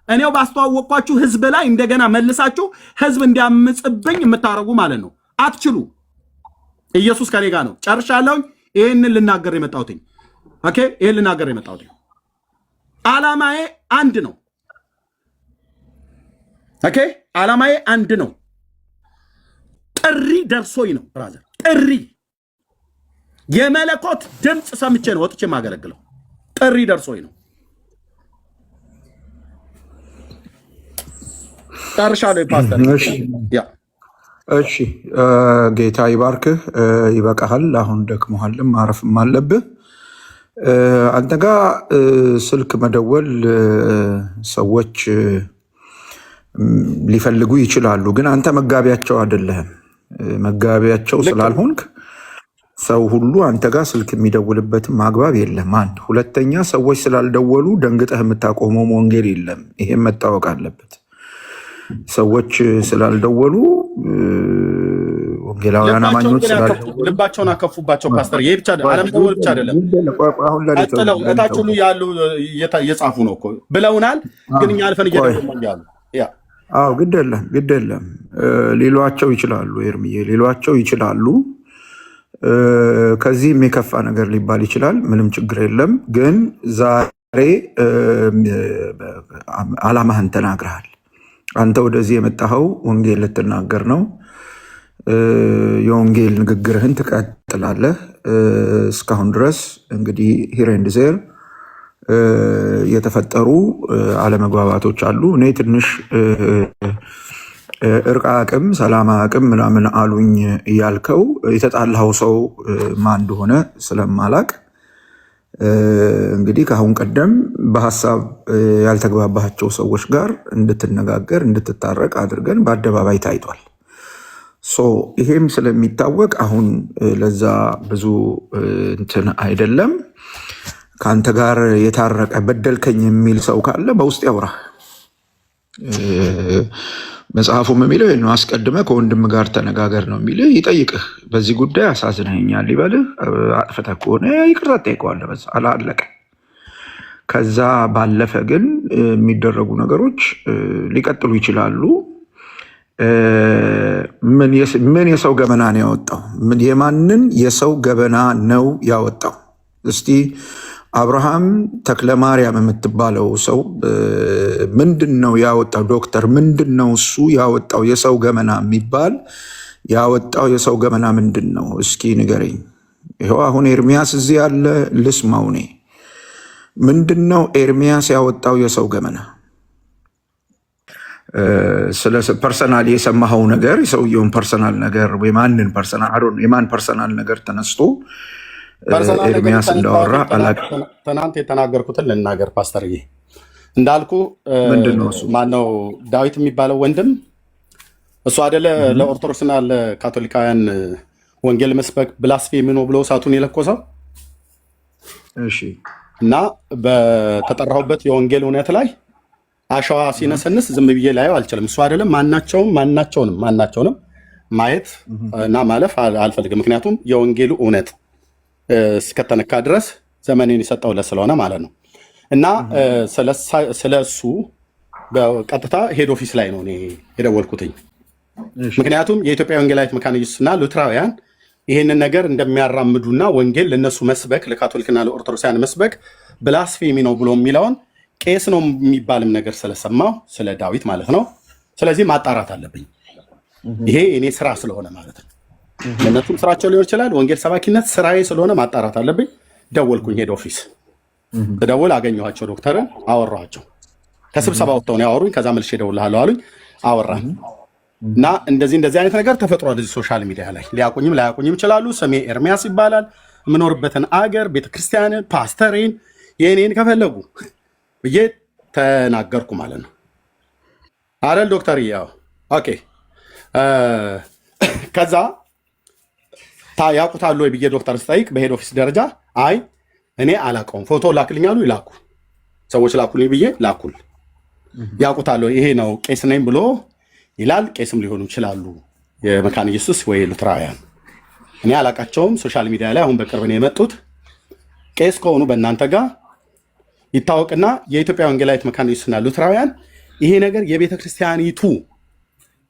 እኔው ባስተዋወቅኳችሁ ህዝብ ላይ እንደገና መልሳችሁ ህዝብ እንዲያምጽብኝ የምታረጉ ማለት ነው። አትችሉ። ኢየሱስ ከኔ ጋር ነው። ጨርሻለሁ። ይሄንን ልናገር የመጣሁት ኦኬ፣ ይሄን ልናገር የመጣሁት ዓላማዬ አንድ ነው። ኦኬ፣ ዓላማዬ አንድ ነው። ጥሪ ደርሶኝ ነው ብራዘር። ጥሪ የመለኮት ድምፅ ሰምቼ ነው ወጥቼ የማገለግለው። ጥሪ ደርሶኝ ነው። ጨርሻለሁ ፓስተር። እሺ ጌታ ይባርክህ። ይበቃሃል። አሁን ደክሞሃልም ማረፍም አለብህ። አንተ ጋር ስልክ መደወል ሰዎች ሊፈልጉ ይችላሉ፣ ግን አንተ መጋቢያቸው አይደለህም። መጋቢያቸው ስላልሆንክ ሰው ሁሉ አንተ ጋር ስልክ የሚደውልበትም አግባብ የለም። አንድ ሁለተኛ፣ ሰዎች ስላልደወሉ ደንግጠህ የምታቆመው ወንጌል የለም። ይሄም መታወቅ አለበት። ሰዎች ስላልደወሉ ወንጌላውያን አማኞች ልባቸውን አከፉባቸው። ፓስተር ይሄ ብቻ አለመደወል ብቻ አይደለም፣ እታች ሁሉ ያሉ እየጻፉ ነው እኮ ብለውናል፣ ግን እኛ አልፈን እየደወልን ያሉ አዎ፣ ግድ የለም ሊሏቸው ይችላሉ። ኤርሚዬ ሊሏቸው ይችላሉ። ከዚህም የከፋ ነገር ሊባል ይችላል። ምንም ችግር የለም። ግን ዛሬ ዓላማህን ተናግረሃል። አንተ ወደዚህ የመጣኸው ወንጌል ልትናገር ነው። የወንጌል ንግግርህን ትቀጥላለህ። እስካሁን ድረስ እንግዲህ ሂር ኤንድ ዜር የተፈጠሩ አለመግባባቶች አሉ። እኔ ትንሽ እርቅ አቅም፣ ሰላም አቅም ምናምን አሉኝ እያልከው የተጣላኸው ሰው ማን እንደሆነ ስለማላቅ እንግዲህ ከአሁን ቀደም በሀሳብ ያልተግባባቸው ሰዎች ጋር እንድትነጋገር እንድትታረቅ አድርገን በአደባባይ ታይቷል። ይሄም ስለሚታወቅ አሁን ለዛ ብዙ እንትን አይደለም። ከአንተ ጋር የታረቀ በደልከኝ የሚል ሰው ካለ በውስጥ ያውራ። መጽሐፉም የሚለው ነው፣ አስቀድመ ከወንድም ጋር ተነጋገር ነው የሚልህ። ይጠይቅህ፣ በዚህ ጉዳይ አሳዝነኛል ይበልህ። አጥፍተህ ከሆነ ይቅርታ ትጠይቀዋለህ። በዛ አላለቀ። ከዛ ባለፈ ግን የሚደረጉ ነገሮች ሊቀጥሉ ይችላሉ። ምን የሰው ገበና ነው ያወጣው? የማንን የሰው ገበና ነው ያወጣው? እስቲ አብርሃም ተክለማርያም የምትባለው ሰው ምንድን ነው ያወጣው? ዶክተር ምንድን ነው እሱ ያወጣው የሰው ገመና የሚባል ያወጣው የሰው ገመና ምንድን ነው? እስኪ ንገረኝ። ይኸው አሁን ኤርሚያስ እዚህ ያለ ልስማው። እኔ ምንድን ነው ኤርሚያስ ያወጣው የሰው ገመና? ስለ ፐርሰናል የሰማኸው ነገር፣ የሰውየውን ፐርሰናል ነገር የማን ፐርሰናል ነገር ተነስቶ ኤርሚያስ እንዳወራ አላውቅም። ትናንት የተናገርኩትን ልናገር ፓስተርዬ። እንዳልኩ ማነው ዳዊት የሚባለው ወንድም እሱ አይደለ ለኦርቶዶክስና ለካቶሊካውያን ወንጌል መስበክ ብላስፌሚ ነው ብሎ እሳቱን የለኮሰው? እሺ። እና በተጠራሁበት የወንጌል እውነት ላይ አሸዋ ሲነሰንስ ዝም ብዬ ላየው አልችልም። እሱ አይደለም ማናቸውንም ማየት እና ማለፍ አልፈልግም። ምክንያቱም የወንጌሉ እውነት እስከተነካ ድረስ ዘመኔን የሰጠው ስለሆነ ማለት ነው። እና ስለ እሱ በቀጥታ ሄድ ኦፊስ ላይ ነው እኔ የደወልኩትኝ። ምክንያቱም የኢትዮጵያ ወንጌላዊት መካነ ኢየሱስና ሉትራውያን ይህንን ነገር እንደሚያራምዱና ወንጌል ለነሱ መስበክ ለካቶሊክና ለኦርቶዶክሳውያን መስበክ ብላስፌሚ ነው ብሎ የሚለውን ቄስ ነው የሚባልም ነገር ስለሰማው ስለ ዳዊት ማለት ነው። ስለዚህ ማጣራት አለብኝ። ይሄ እኔ ስራ ስለሆነ ማለት ነው። ለነሱም ስራቸው ሊሆን ይችላል። ወንጌል ሰባኪነት ስራዬ ስለሆነ ማጣራት አለብኝ። ደወልኩኝ ሄድ ኦፊስ። ደወል አገኘኋቸው፣ ዶክተርን አወራኋቸው። ከስብሰባ ወጥተው ነው ያወሩኝ። ከዛ መልሼ እደውልልሃለሁ አሉኝ። አወራን እና እንደዚህ አይነት ነገር ተፈጥሯል እዚህ ሶሻል ሚዲያ ላይ። ሊያቁኝም ላያቁኝም ይችላሉ። ስሜ ኤርሚያስ ይባላል። የምኖርበትን አገር ቤተክርስቲያንን፣ ፓስተሬን፣ የኔን ከፈለጉ ብዬ ተናገርኩ ማለት ነው አይደል ዶክተር? ያው ኦኬ። ከዛ ያውቁታል ወይ ብዬ ዶክተር ስጠይቅ በሄድ ኦፊስ ደረጃ አይ እኔ አላውቀውም፣ ፎቶ ላክልኛሉ። ይላኩ ሰዎች ላኩልኝ ብዬ ላኩል። ያውቁታል ወይ ይሄ ነው ቄስ ነኝ ብሎ ይላል። ቄስም ሊሆኑ ይችላሉ የመካነ ኢየሱስ ወይ ሉትራውያን። እኔ አላውቃቸውም። ሶሻል ሚዲያ ላይ አሁን በቅርብ ነው የመጡት። ቄስ ከሆኑ በእናንተ ጋር ይታወቅና የኢትዮጵያ ወንጌላዊት መካነ ኢየሱስና ሉትራውያን ይሄ ነገር የቤተ ክርስቲያኒቱ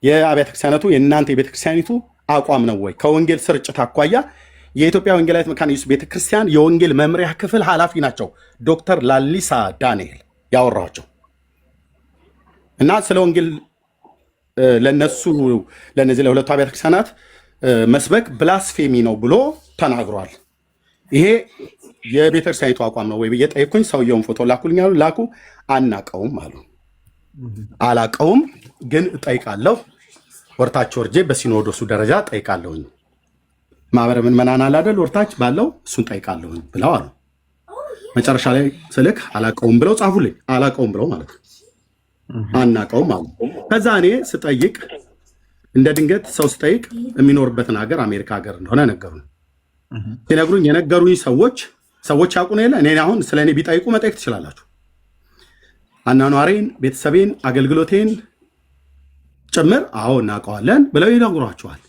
የአብያተ ክርስቲያናቱ የእናንተ የቤተ ክርስቲያኒቱ አቋም ነው ወይ? ከወንጌል ስርጭት አኳያ የኢትዮጵያ ወንጌላዊት መካነ ኢየሱስ ቤተ ክርስቲያን የወንጌል መምሪያ ክፍል ኃላፊ ናቸው ዶክተር ላሊሳ ዳንኤል ያወራቸው እና ስለ ወንጌል ለነሱ ለነዚህ ለሁለቱ አብያተ ክርስቲያናት መስበክ ብላስፌሚ ነው ብሎ ተናግሯል። ይሄ የቤተክርስቲያኒቱ አቋም ነው ወይ ብዬ ጠየቅኩኝ። ሰውየውን ፎቶ ላኩልኛሉ። ላኩ። አናቀውም አሉ። አላቀውም ግን እጠይቃለሁ፣ ወርታች ወርጄ በሲኖዶሱ ደረጃ ጠይቃለሁኝ። ማህበረ ምዕመናን አለ አይደል ወርታች ባለው እሱን ጠይቃለሁኝ ብለው አሉ። መጨረሻ ላይ ስልክ አላቀውም ብለው ጻፉልኝ። አላቀውም ብለው ማለት ነው። አናቀውም አሉ። ከዛ እኔ ስጠይቅ እንደ ድንገት ሰው ስጠይቅ የሚኖርበትን ሀገር አሜሪካ ሀገር እንደሆነ ነገሩኝ። ሲነግሩኝ የነገሩኝ ሰዎች ያውቁ የለ እኔ አሁን ስለ እኔ ቢጠይቁ መጠየቅ ትችላላችሁ። አናኗሬን፣ ቤተሰቤን፣ አገልግሎቴን ጭምር አዎ እናውቀዋለን ብለው ይነግሯቸዋል።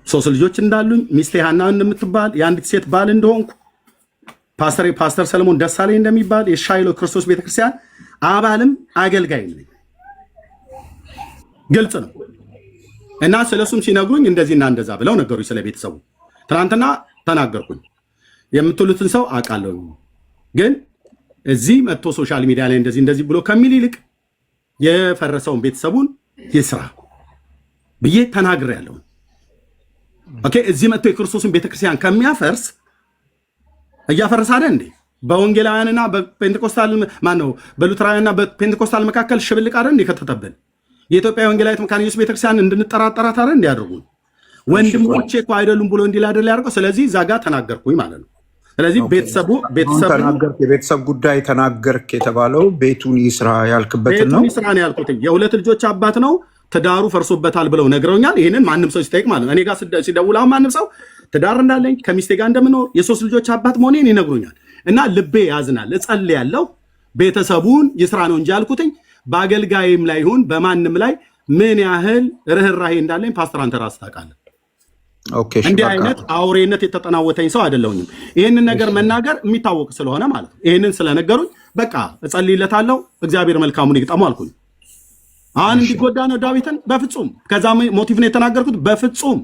3 ልጆች እንዳሉኝ፣ ሚስቴ ሀና እንደምትባል የአንዲት ሴት ባል እንደሆንኩ፣ ፓስተር ሰለሞን ደሳለኝ እንደሚባል የሻይሎ ክርስቶስ ቤተክርስቲያን አባልም አገልጋይ ነኝ። ግልጽ ነው። እና ስለሱም ሲነግሩኝ እንደዚህና እንደዛ ብለው ነገሩኝ። ስለ ቤተሰቡ ትናንትና ተናገርኩኝ። የምትሉትን ሰው አውቃለሁ፣ ግን እዚህ መጥቶ ሶሻል ሚዲያ ላይ እንደዚህ ብሎ ከሚል ይልቅ የፈረሰውን ቤተሰቡን ይስራ ብዬ ተናግሬያለሁ። ኦኬ። እዚህ መጥቶ የክርስቶስን ቤተክርስቲያን ከሚያፈርስ እያፈረሰ አይደል እንዴ? በወንጌላውያንና በፔንቴኮስታል ማነው በሉትራውያንና በፔንቴኮስታል መካከል ሽብልቅ አይደል እንዴ ከተተበል? የኢትዮጵያ ወንጌላዊት መካነ ኢየሱስ ቤተክርስቲያን እንድንጠራጠራት አይደል እንዲያደርጉን ወንድሞቼ እኮ አይደሉም ብሎ እንዲል አይደል ያደርገው። ስለዚህ ዛጋ ተናገርኩኝ ማለት ነው። ስለዚህ ቤተሰብ ተናገርክ፣ የቤተሰብ ጉዳይ ተናገርክ የተባለው ቤቱን ይስራ ያልክበትን ነው። ቤቱን ይስራ ነው ያልኩት። የ2 ልጆች አባት ነው፣ ትዳሩ ፈርሶበታል ብለው ነግረውኛል። ይህንን ማንም ሰው ሲጠይቅ ማለት ነው እኔ ጋር ሲደውል አሁን ማንም ሰው ትዳር እንዳለኝ ከሚስቴ ጋር እንደምኖር የ3 ልጆች አባት መሆኔን ይነግሩኛል። እና ልቤ ያዝናል፣ እጸልያለሁ ቤተሰቡን ይስራ ነው እንጂ ያልኩትኝ በአገልጋይም ላይ ይሁን በማንም ላይ ምን ያህል ርህራሄ እንዳለኝ ፓስተር አንተ ራስህ ታውቃለህ። እንዲህ አይነት አውሬነት የተጠናወተኝ ሰው አይደለሁኝም። ይህንን ነገር መናገር የሚታወቅ ስለሆነ ማለት ነው። ይህንን ስለነገሩኝ በቃ እጸልይለታለሁ፣ እግዚአብሔር መልካሙን ይግጠሙ አልኩኝ። አሁን እንዲጎዳ ነው ዳዊትን? በፍጹም። ከዛ ሞቲቭ ነው የተናገርኩት? በፍጹም።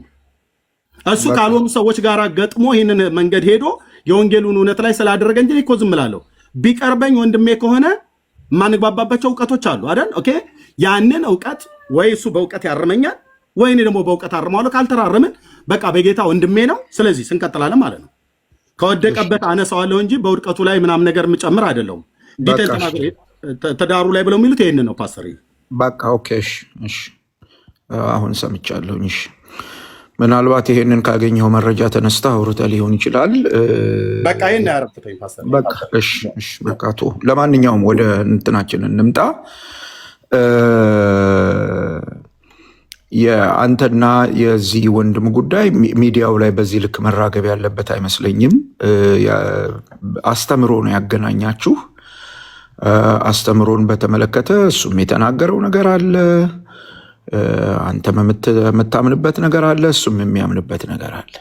እሱ ካልሆኑ ሰዎች ጋር ገጥሞ ይህንን መንገድ ሄዶ የወንጌሉን እውነት ላይ ስላደረገ እንጂ እኮ ዝም እላለሁ። ቢቀርበኝ ወንድሜ ከሆነ የማንግባባባቸው እውቀቶች አሉ አይደል? ኦኬ። ያንን እውቀት ወይ እሱ በእውቀት ያርመኛል ወይ እኔ ደግሞ በእውቀት አርመዋለሁ። ካልተራረምን በቃ በጌታ ወንድሜ ነው። ስለዚህ ስንቀጥላለን ማለት ነው። ከወደቀበት አነሳዋለሁ እንጂ በውድቀቱ ላይ ምናምን ነገር የምጨምር አይደለሁም። ዲቴል ተናግሬ ተዳሩ ላይ ብለው የሚሉት ይሄንን ነው ፓስተር። በቃ ኦኬ። እሺ አሁን ሰምቻለሁኝ። እሺ ምናልባት ይሄንን ካገኘው መረጃ ተነስታ አውርተህ ሊሆን ይችላል። በቃ ይሄን ያረፍተኝ ፓስተር። በቃ እሺ በቃ ቶ ለማንኛውም ወደ እንትናችን እንምጣ። የአንተና የዚህ ወንድም ጉዳይ ሚዲያው ላይ በዚህ ልክ መራገብ ያለበት አይመስለኝም። አስተምሮ ነው ያገናኛችሁ። አስተምሮን በተመለከተ እሱም የተናገረው ነገር አለ፣ አንተም የምታምንበት ነገር አለ፣ እሱም የሚያምንበት ነገር አለ።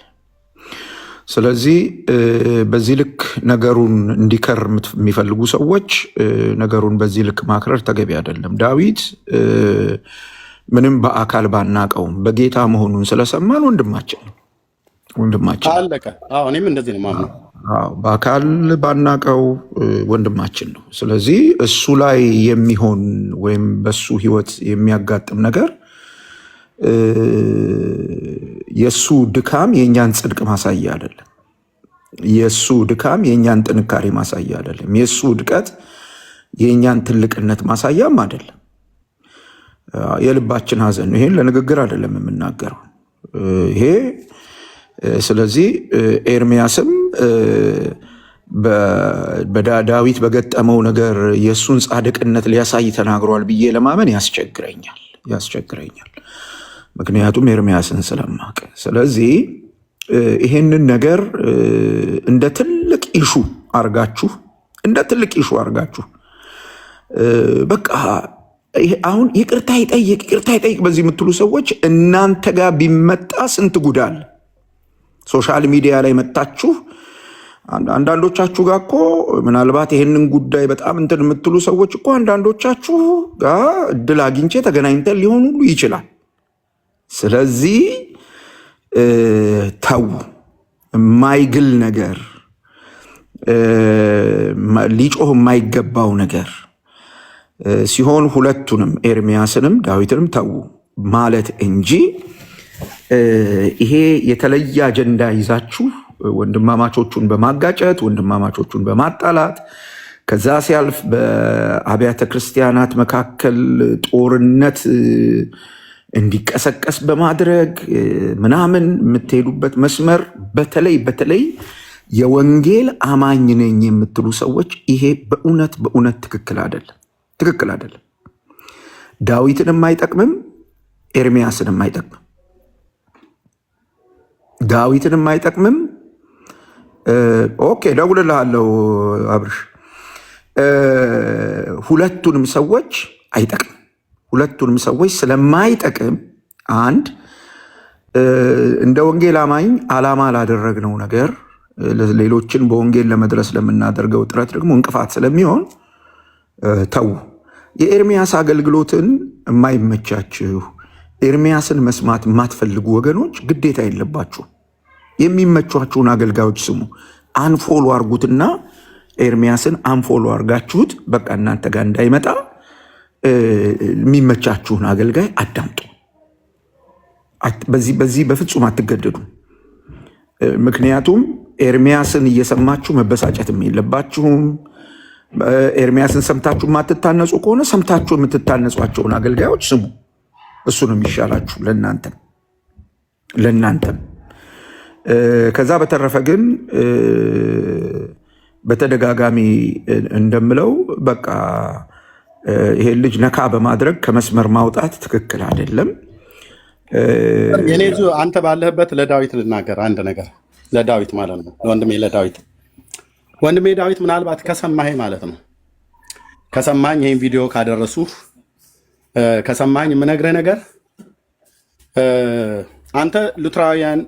ስለዚህ በዚህ ልክ ነገሩን እንዲከር የሚፈልጉ ሰዎች ነገሩን በዚህ ልክ ማክረር ተገቢ አይደለም። ዳዊት ምንም በአካል ባናቀውም በጌታ መሆኑን ስለሰማን ወንድማችን አለቀ። እኔም እንደዚህ ነው የማምነው። በአካል ባናቀው ወንድማችን ነው። ስለዚህ እሱ ላይ የሚሆን ወይም በሱ ሕይወት የሚያጋጥም ነገር የሱ ድካም የእኛን ጽድቅ ማሳያ አይደለም። የሱ ድካም የእኛን ጥንካሬ ማሳያ አይደለም። የሱ ውድቀት የእኛን ትልቅነት ማሳያም አይደለም። የልባችን ሐዘን ይሄን ለንግግር አይደለም የምናገረው ይሄ። ስለዚህ ኤርሚያስም በዳዊት በገጠመው ነገር የእሱን ጻድቅነት ሊያሳይ ተናግሯል ብዬ ለማመን ያስቸግረኛል። ምክንያቱም ኤርሚያስን ስለማቅ። ስለዚህ ይሄንን ነገር እንደ ትልቅ ኢሹ አርጋችሁ በቃ አሁን ይቅርታ ይጠይቅ በዚህ የምትሉ ሰዎች እናንተ ጋር ቢመጣ ስንት ጉዳል ሶሻል ሚዲያ ላይ መጣችሁ። አንዳንዶቻችሁ ጋር እኮ ምናልባት ይሄንን ጉዳይ በጣም እንትን የምትሉ ሰዎች እኮ አንዳንዶቻችሁ ጋር እድል አግኝቼ ተገናኝተን ሊሆን ሁሉ ይችላል። ስለዚህ ተው፣ የማይግል ነገር ሊጮህ የማይገባው ነገር ሲሆን ሁለቱንም ኤርሚያስንም ዳዊትንም ተው ማለት እንጂ ይሄ የተለየ አጀንዳ ይዛችሁ ወንድማማቾቹን በማጋጨት ወንድማማቾቹን በማጣላት ከዛ ሲያልፍ በአብያተ ክርስቲያናት መካከል ጦርነት እንዲቀሰቀስ በማድረግ ምናምን የምትሄዱበት መስመር በተለይ የወንጌል አማኝ ነኝ የምትሉ ሰዎች ይሄ በእውነት ትክክል አይደለም። ዳዊትንም አይጠቅምም፣ ኤርሚያስንም አይጠቅምም። ዳዊትንም አይጠቅምም። ኦኬ ደውልልሃለሁ አብርሽ። ሁለቱንም ሰዎች አይጠቅም። ሁለቱንም ሰዎች ስለማይጠቅም አንድ እንደ ወንጌል አማኝ ዓላማ ላደረግነው ነገር ሌሎችን በወንጌል ለመድረስ ለምናደርገው ጥረት ደግሞ እንቅፋት ስለሚሆን ተው። የኤርሚያስ አገልግሎትን የማይመቻችሁ ኤርሚያስን መስማት የማትፈልጉ ወገኖች ግዴታ የለባችሁ። የሚመቿችሁን አገልጋዮች ስሙ። አንፎሎ አርጉትና ኤርሚያስን አንፎሎ አርጋችሁት በቃ እናንተ ጋር እንዳይመጣ የሚመቻችሁን አገልጋይ አዳምጡ። በዚህ በፍጹም አትገደዱ። ምክንያቱም ኤርሚያስን እየሰማችሁ መበሳጨትም የለባችሁም። ኤርሚያስን ሰምታችሁ የማትታነጹ ከሆነ ሰምታችሁ የምትታነጿቸውን አገልጋዮች ስሙ። እሱ ነው የሚሻላችሁ ለእናንተም። ከዛ በተረፈ ግን በተደጋጋሚ እንደምለው በቃ ይሄ ልጅ ነካ በማድረግ ከመስመር ማውጣት ትክክል አይደለም። የኔዙ አንተ ባለህበት ለዳዊት ልናገር አንድ ነገር ለዳዊት ማለት ነው። ወንድሜ ዳዊት ምናልባት ከሰማኸኝ ማለት ነው ከሰማኝ ይህን ቪዲዮ ካደረሱ ከሰማኝ የምነግርህ ነገር አንተ ሉትራውያን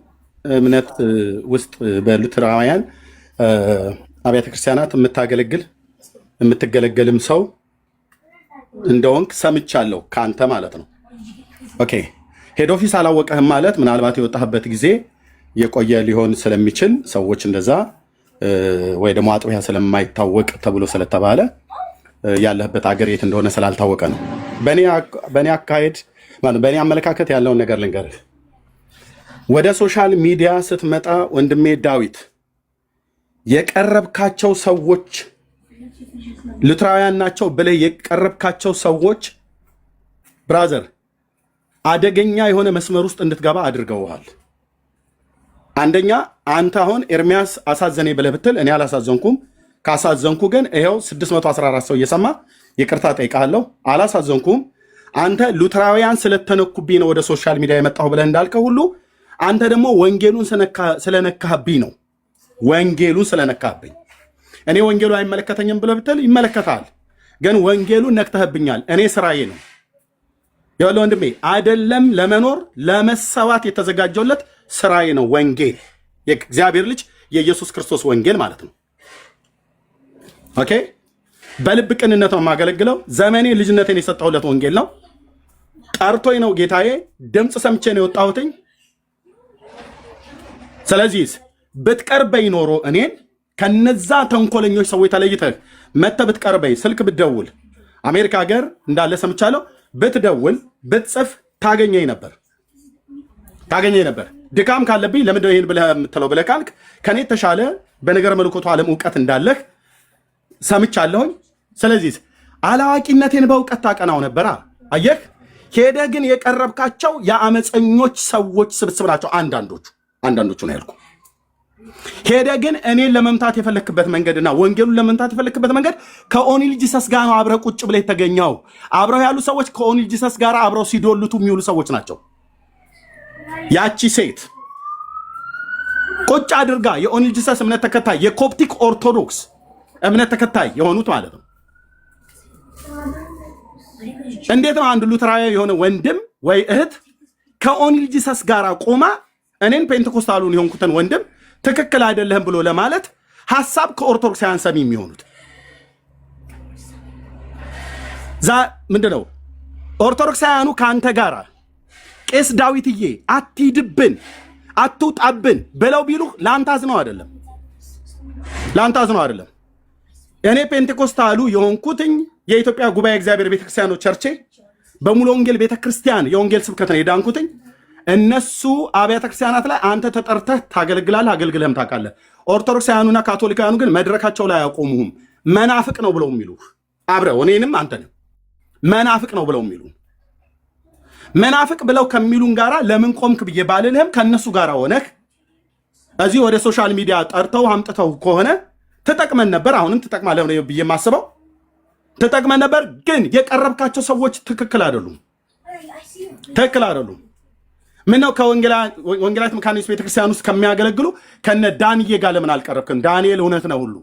እምነት ውስጥ በሉትራውያን አብያተ ክርስቲያናት የምትገለገልም ሰው እንደወንክ ሰምቻለሁ ከአንተ ማለት ነው። ኦኬ ሄድ ኦፊስ አላወቀህም ማለት ምናልባት የወጣህበት ጊዜ የቆየ ሊሆን ስለሚችል ሰዎች እንደዛ ወይ ደግሞ አጥቢያ ስለማይታወቅ ተብሎ ስለተባለ ያለህበት አገር የት እንደሆነ ስላልታወቀ ነው። በእኔ አካሄድ በእኔ አመለካከት ያለውን ነገር ልንገርህ። ወደ ሶሻል ሚዲያ ስትመጣ ወንድሜ ዳዊት የቀረብካቸው ሰዎች ሉትራውያን ናቸው ብለህ የቀረብካቸው ሰዎች ብራዘር አደገኛ የሆነ መስመር ውስጥ እንድትገባ አድርገውሃል። አንደኛ አንተ አሁን ኤርሚያስ አሳዘኔ ብለህ ብትል እኔ አላሳዘንኩም። ካሳዘንኩ ግን ይኸው 614 ሰው እየሰማ ይቅርታ ጠይቃለሁ። አላሳዘንኩም። አንተ ሉትራውያን ስለተነኩብኝ ነው ወደ ሶሻል ሚዲያ የመጣሁ ብለህ እንዳልከው ሁሉ አንተ ደግሞ ወንጌሉን ስለነካህብኝ ነው። ወንጌሉን ስለነካህብኝ እኔ ወንጌሉ አይመለከተኝም ብለህ ብትል ይመለከታል፣ ግን ወንጌሉን ነክተህብኛል። እኔ ስራዬ ነው። ይኸውልህ ወንድሜ አይደለም ለመኖር ለመሰዋት የተዘጋጀውለት ስራዬ ነው። ወንጌል የእግዚአብሔር ልጅ የኢየሱስ ክርስቶስ ወንጌል ማለት ነው። ኦኬ በልብ ቅንነት ነው የማገለግለው። ዘመኔ ልጅነቴን የሰጠሁለት ወንጌል ነው። ጠርቶኝ ነው ጌታዬ። ድምፅ ሰምቼ ነው የወጣሁትኝ። ስለዚህ ብትቀርበኝ ኖሮ እኔን ከነዛ ተንኮለኞች ሰዎች ተለይተህ መተህ ብትቀርበኝ፣ ስልክ ብትደውል፣ አሜሪካ ሀገር እንዳለ ሰምቻለሁ፣ ብትደውል ብትጽፍ ታገኘኝ ነበር። ድካም ካለብኝ ለምንድን ነው ይህን ብለህ የምትለው ብለህ ካልክ ከኔ የተሻለ በነገር መልኮቱ ዓለም እውቀት እንዳለህ ሰምቻለሁኝ። ስለዚህ አላዋቂነቴን በእውቀት ታቀናው ነበራ። አየህ ሄደህ ግን የቀረብካቸው የአመፀኞች ሰዎች ስብስብ ናቸው። አንዳንዶቹ ነው ያልኩ። ሄደህ ግን እኔን ለመምታት የፈለክበት መንገድና ወንጌሉን ለመምታት የፈለክበት መንገድ ከኦኒል ጂሰስ ጋር ነው አብረህ ቁጭ ብለህ የተገኘው። አብረው ያሉ ሰዎች ከኦኒል ጂሰስ ጋር አብረው ሲዶልቱ የሚውሉ ሰዎች ናቸው። ያቺ ሴት ቁጭ አድርጋ የኦኒል ጂሰስ እምነት ተከታይ የኮፕቲክ ኦርቶዶክስ እምነት ተከታይ የሆኑት ማለት ነው። እንዴት ነው አንድ ሉተራዊ የሆነ ወንድም ወይ እህት ከኦኒል ጂሰስ ጋር ቆማ እኔን ፔንቴኮስታሉን የሆንኩትን ወንድም ትክክል አይደለህም ብሎ ለማለት ሐሳብ ከኦርቶዶክሳውያን ሰሚ የሚሆኑት ምንድነው? ኦርቶዶክሳውያኑ ከአንተ ጋር ቄስ ዳዊትዬ አትሂድብን አትውጣብን ብለው ቢሉ ለአንተ አዝነው አይደለም፣ እኔ ፔንቴኮስታሉ የሆንኩትኝ የኢትዮጵያ ጉባኤ እግዚአብሔር ቤተክርስቲያኖ ቸርቼ በሙሉ ወንጌል ቤተክርስቲያን የወንጌል ስብከት ነው የዳንኩትኝ። እነሱ አብያተ ክርስቲያናት ላይ አንተ ተጠርተህ ታገለግላለህ፣ አገልግለህም ታውቃለህ። ኦርቶዶክሳውያኑና ካቶሊካውያኑ ግን መድረካቸው ላይ አያቆሙህም። መናፍቅ ነው ብለው የሚሉ አብረው እኔንም አንተንም መናፍቅ ነው ብለው የሚሉ መናፍቅ ብለው ከሚሉን ጋራ ለምን ቆምክ ብዬ ባልልህም ከነሱ ጋር ሆነህ እዚህ ወደ ሶሻል ሚዲያ ጠርተው አምጥተው ከሆነ ተጠቅመን ነበር። አሁንም ተጠቅማለህ ብዬ የማስበው ተጠቅመን ነበር። ግን የቀረብካቸው ሰዎች ትክክል አይደሉም። ምነው ከወንጌላዊት መካነ ኢየሱስ ቤተክርስቲያን ውስጥ ከሚያገለግሉ ከነ ዳንዬ ጋር ለምን አልቀረብክም? ዳንኤል እውነት ነው ሁሉ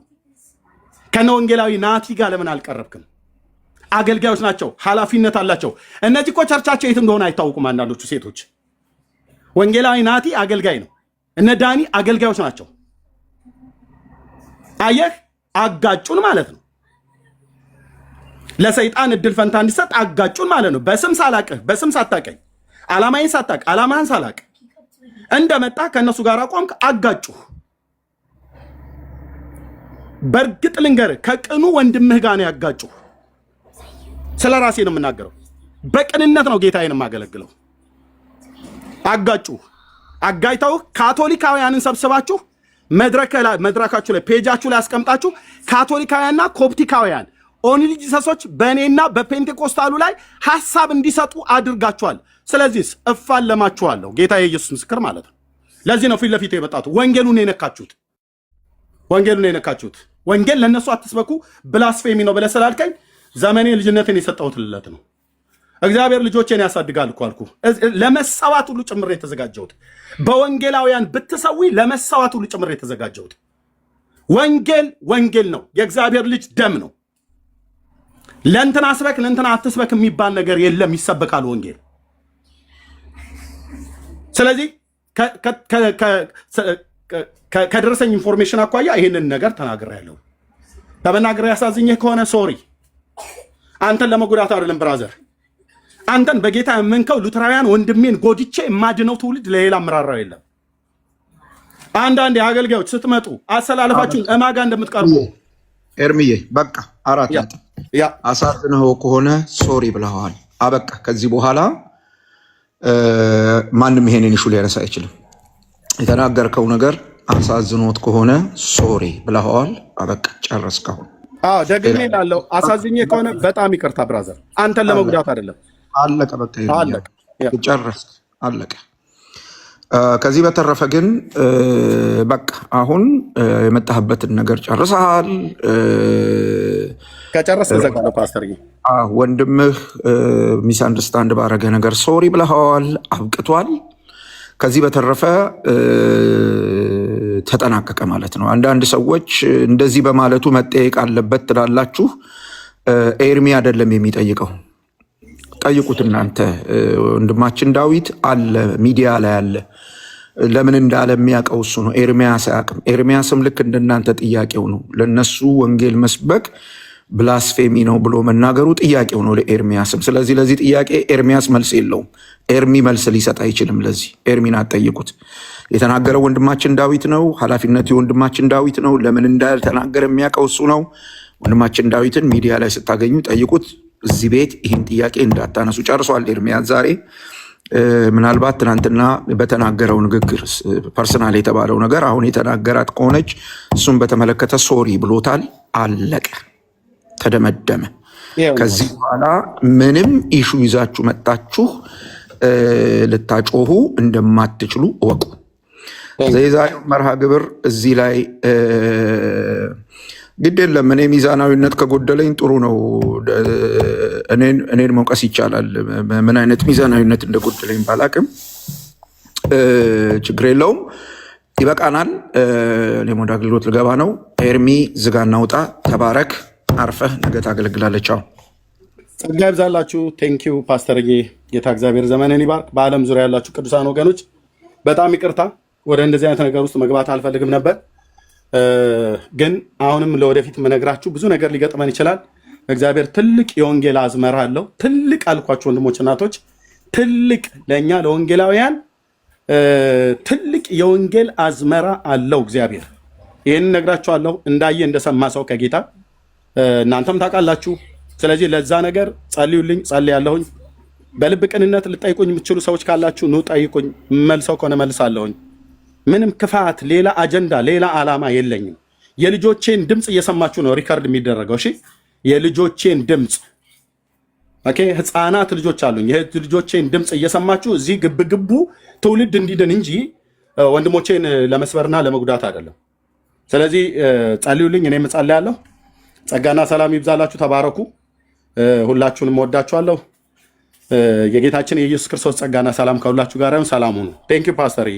ከነ ወንጌላዊ ናቲ ጋር ለምን አልቀረብክም? አገልጋዮች ናቸው፣ ኃላፊነት አላቸው። እነዚህ እኮ ቸርቻቸው የት እንደሆነ አይታወቁም። አንዳንዶቹ ሴቶች ወንጌላዊ ናቲ አገልጋይ ነው፣ እነ ዳኒ አገልጋዮች ናቸው። አየህ አጋጩን ማለት ነው። ለሰይጣን እድል ፈንታ እንዲሰጥ አጋጩን ማለት ነው። በስም ሳላቅህ በስም ሳታቀኝ ዓላማዬን ሳታቅ ዓላማህን ሳላቅ እንደመጣ ከእነሱ ጋር ቆምክ፣ አጋጩህ። በእርግጥ ልንገርህ ከቅኑ ወንድምህ ጋር ነው ያጋጩህ። ስለ ራሴ ነው የምናገረው። በቅንነት ነው ጌታዬን የማገለግለው። አጋጩህ፣ አጋይተውህ ካቶሊካውያንን ሰብስባችሁ መድረካችሁ ላይ ፔጃችሁ ላይ አስቀምጣችሁ ካቶሊካውያንና ኮፕቲካውያን ኦኒል ጂሰሶች በእኔና በፔንቴኮስታሉ ላይ ሐሳብ እንዲሰጡ አድርጋችኋል። ስለዚህ እፋለማችኋለሁ። ጌታ የኢየሱስ ምስክር ማለት ነው። ለዚህ ነው ፊት ለፊት የመጣሁት። ወንጌሉን የነካችሁት ወንጌል ለነሱ አትስበኩ ብላስፌሚ ነው ብለህ ስላልከኝ ዘመኔ ልጅነትን የሰጠሁት ልለት ነው። እግዚአብሔር ልጆቼን ያሳድጋል እኮ አልኩ። ለመሰዋት ሁሉ ጭምር የተዘጋጀሁት በወንጌላውያን ብትሰዊ ለመሰዋት ሁሉ ጭምር የተዘጋጀሁት ወንጌል ነው። የእግዚአብሔር ልጅ ደም ነው። ለእንትና አስበክ ለእንትና አትስበክ የሚባል ነገር የለም። ይሰበካል ወንጌል። ስለዚህ ከደረሰኝ ኢንፎርሜሽን አኳያ ይህንን ነገር ተናግሬያለሁ። ለመናገር ያሳዝኝህ ከሆነ ሶሪ። አንተን ለመጉዳት አይደለም ብራዘር። አንተን በጌታ የምንከው ሉተራውያን ወንድሜን ጎድቼ የማድነው ትውልድ ለሌላ አመራራው የለም። አንዳንድ የአገልጋዮች ስትመጡ አሰላለፋችሁን እማጋ እንደምትቀርቡ ኤርሚዬ በቃ አራት ነጥብ አሳዝነው ከሆነ ሶሪ ብለዋል። አበቃ። ከዚህ በኋላ ማንም ይሄንን ኢሹ ሊያነሳ አይችልም። የተናገርከው ነገር አሳዝኖት ከሆነ ሶሪ ብለዋል። አበቃ። ጨረስከው። ደግሜ ላለው አሳዝኜ ከሆነ በጣም ይቅርታ ብራዘር። አንተን ለመጉዳት አይደለም። አለቀ። በቃ ጨረስክ። አለቀ። ከዚህ በተረፈ ግን በቃ አሁን የመጣህበትን ነገር ጨርሰሃል። ከጨረስ ዘጋለው ፓስተር ወንድምህ ሚስ አንደርስታንድ ባረገ ነገር ሶሪ ብለዋል። አብቅቷል። ከዚህ በተረፈ ተጠናቀቀ ማለት ነው። አንዳንድ ሰዎች እንደዚህ በማለቱ መጠየቅ አለበት ትላላችሁ። ኤርሚ አይደለም የሚጠይቀው፣ ጠይቁት እናንተ። ወንድማችን ዳዊት አለ፣ ሚዲያ ላይ አለ። ለምን እንዳለ የሚያውቀው እሱ ነው። ኤርሚያስ አያውቅም። ኤርሚያስም ልክ እንደናንተ ጥያቄው ነው። ለነሱ ወንጌል መስበክ ብላስፌሚ ነው ብሎ መናገሩ ጥያቄው ነው ለኤርሚያስም። ስለዚህ ለዚህ ጥያቄ ኤርሚያስ መልስ የለውም። ኤርሚ መልስ ሊሰጥ አይችልም። ለዚህ ኤርሚን አትጠይቁት። የተናገረው ወንድማችን ዳዊት ነው። ኃላፊነቱ የወንድማችን ዳዊት ነው። ለምን እንዳልተናገረ የሚያውቀው እሱ ነው። ወንድማችን ዳዊትን ሚዲያ ላይ ስታገኙ ጠይቁት። እዚህ ቤት ይህን ጥያቄ እንዳታነሱ። ጨርሷል ኤርሚያስ ዛሬ። ምናልባት ትናንትና በተናገረው ንግግር ፐርሰናል የተባለው ነገር አሁን የተናገራት ከሆነች እሱን በተመለከተ ሶሪ ብሎታል። አለቀ፣ ተደመደመ። ከዚህ በኋላ ምንም ኢሹ ይዛችሁ መጣችሁ ልታጮሁ እንደማትችሉ እወቁ። የዛሬው መርሃ ግብር እዚህ ላይ ግድ የለም። እኔ ሚዛናዊነት ከጎደለኝ ጥሩ ነው። እኔን መውቀስ ይቻላል። ምን አይነት ሚዛናዊነት እንደጎደለኝ ባላቅም ችግር የለውም። ይበቃናል። እኔም ወደ አገልግሎት ልገባ ነው። ኤርሚ ዝጋና ውጣ። ተባረክ። አርፈህ ነገ ታገለግላለች። አሁን ጸጋ ይብዛላችሁ። ቴንኪዩ ፓስተርዬ። ጌታ እግዚአብሔር ዘመንን ይባርክ። በዓለም ዙሪያ ያላችሁ ቅዱሳን ወገኖች በጣም ይቅርታ፣ ወደ እንደዚህ አይነት ነገር ውስጥ መግባት አልፈልግም ነበር። ግን አሁንም ለወደፊት የምነግራችሁ ብዙ ነገር ሊገጥመን ይችላል። እግዚአብሔር ትልቅ የወንጌል አዝመራ አለው። ትልቅ አልኳችሁ ወንድሞች እናቶች፣ ትልቅ ለእኛ ለወንጌላውያን ትልቅ የወንጌል አዝመራ አለው እግዚአብሔር። ይህንን ነግራችኋለሁ እንዳየ እንደሰማ ሰው ከጌታ እናንተም ታውቃላችሁ። ስለዚህ ለዛ ነገር ጸልዩልኝ፣ ጸልያለሁኝ። በልብ ቅንነት ልጠይቁኝ የምትችሉ ሰዎች ካላችሁ ኑ ጠይቁኝ። መልሰው ከሆነ መልሳለሁኝ። ምንም ክፋት፣ ሌላ አጀንዳ፣ ሌላ ዓላማ የለኝም። የልጆቼን ድምፅ እየሰማችሁ ነው ሪከርድ የሚደረገው። እሺ፣ የልጆቼን ድምፅ ኦኬ። ህፃናት ልጆች አሉኝ። የልጆቼን ድምፅ እየሰማችሁ እዚህ ግብግቡ ትውልድ እንዲድን እንጂ ወንድሞቼን ለመስበርና ለመጉዳት አይደለም። ስለዚህ ጸልዩልኝ፣ እኔም እጸልያለሁ። ጸጋና ሰላም ይብዛላችሁ። ተባረኩ። ሁላችሁንም ወዳችኋለሁ። የጌታችን የኢየሱስ ክርስቶስ ጸጋና ሰላም ከሁላችሁ ጋር ይሁን። ሰላም ሁኑ። ቴንክ ዩ ፓስተር።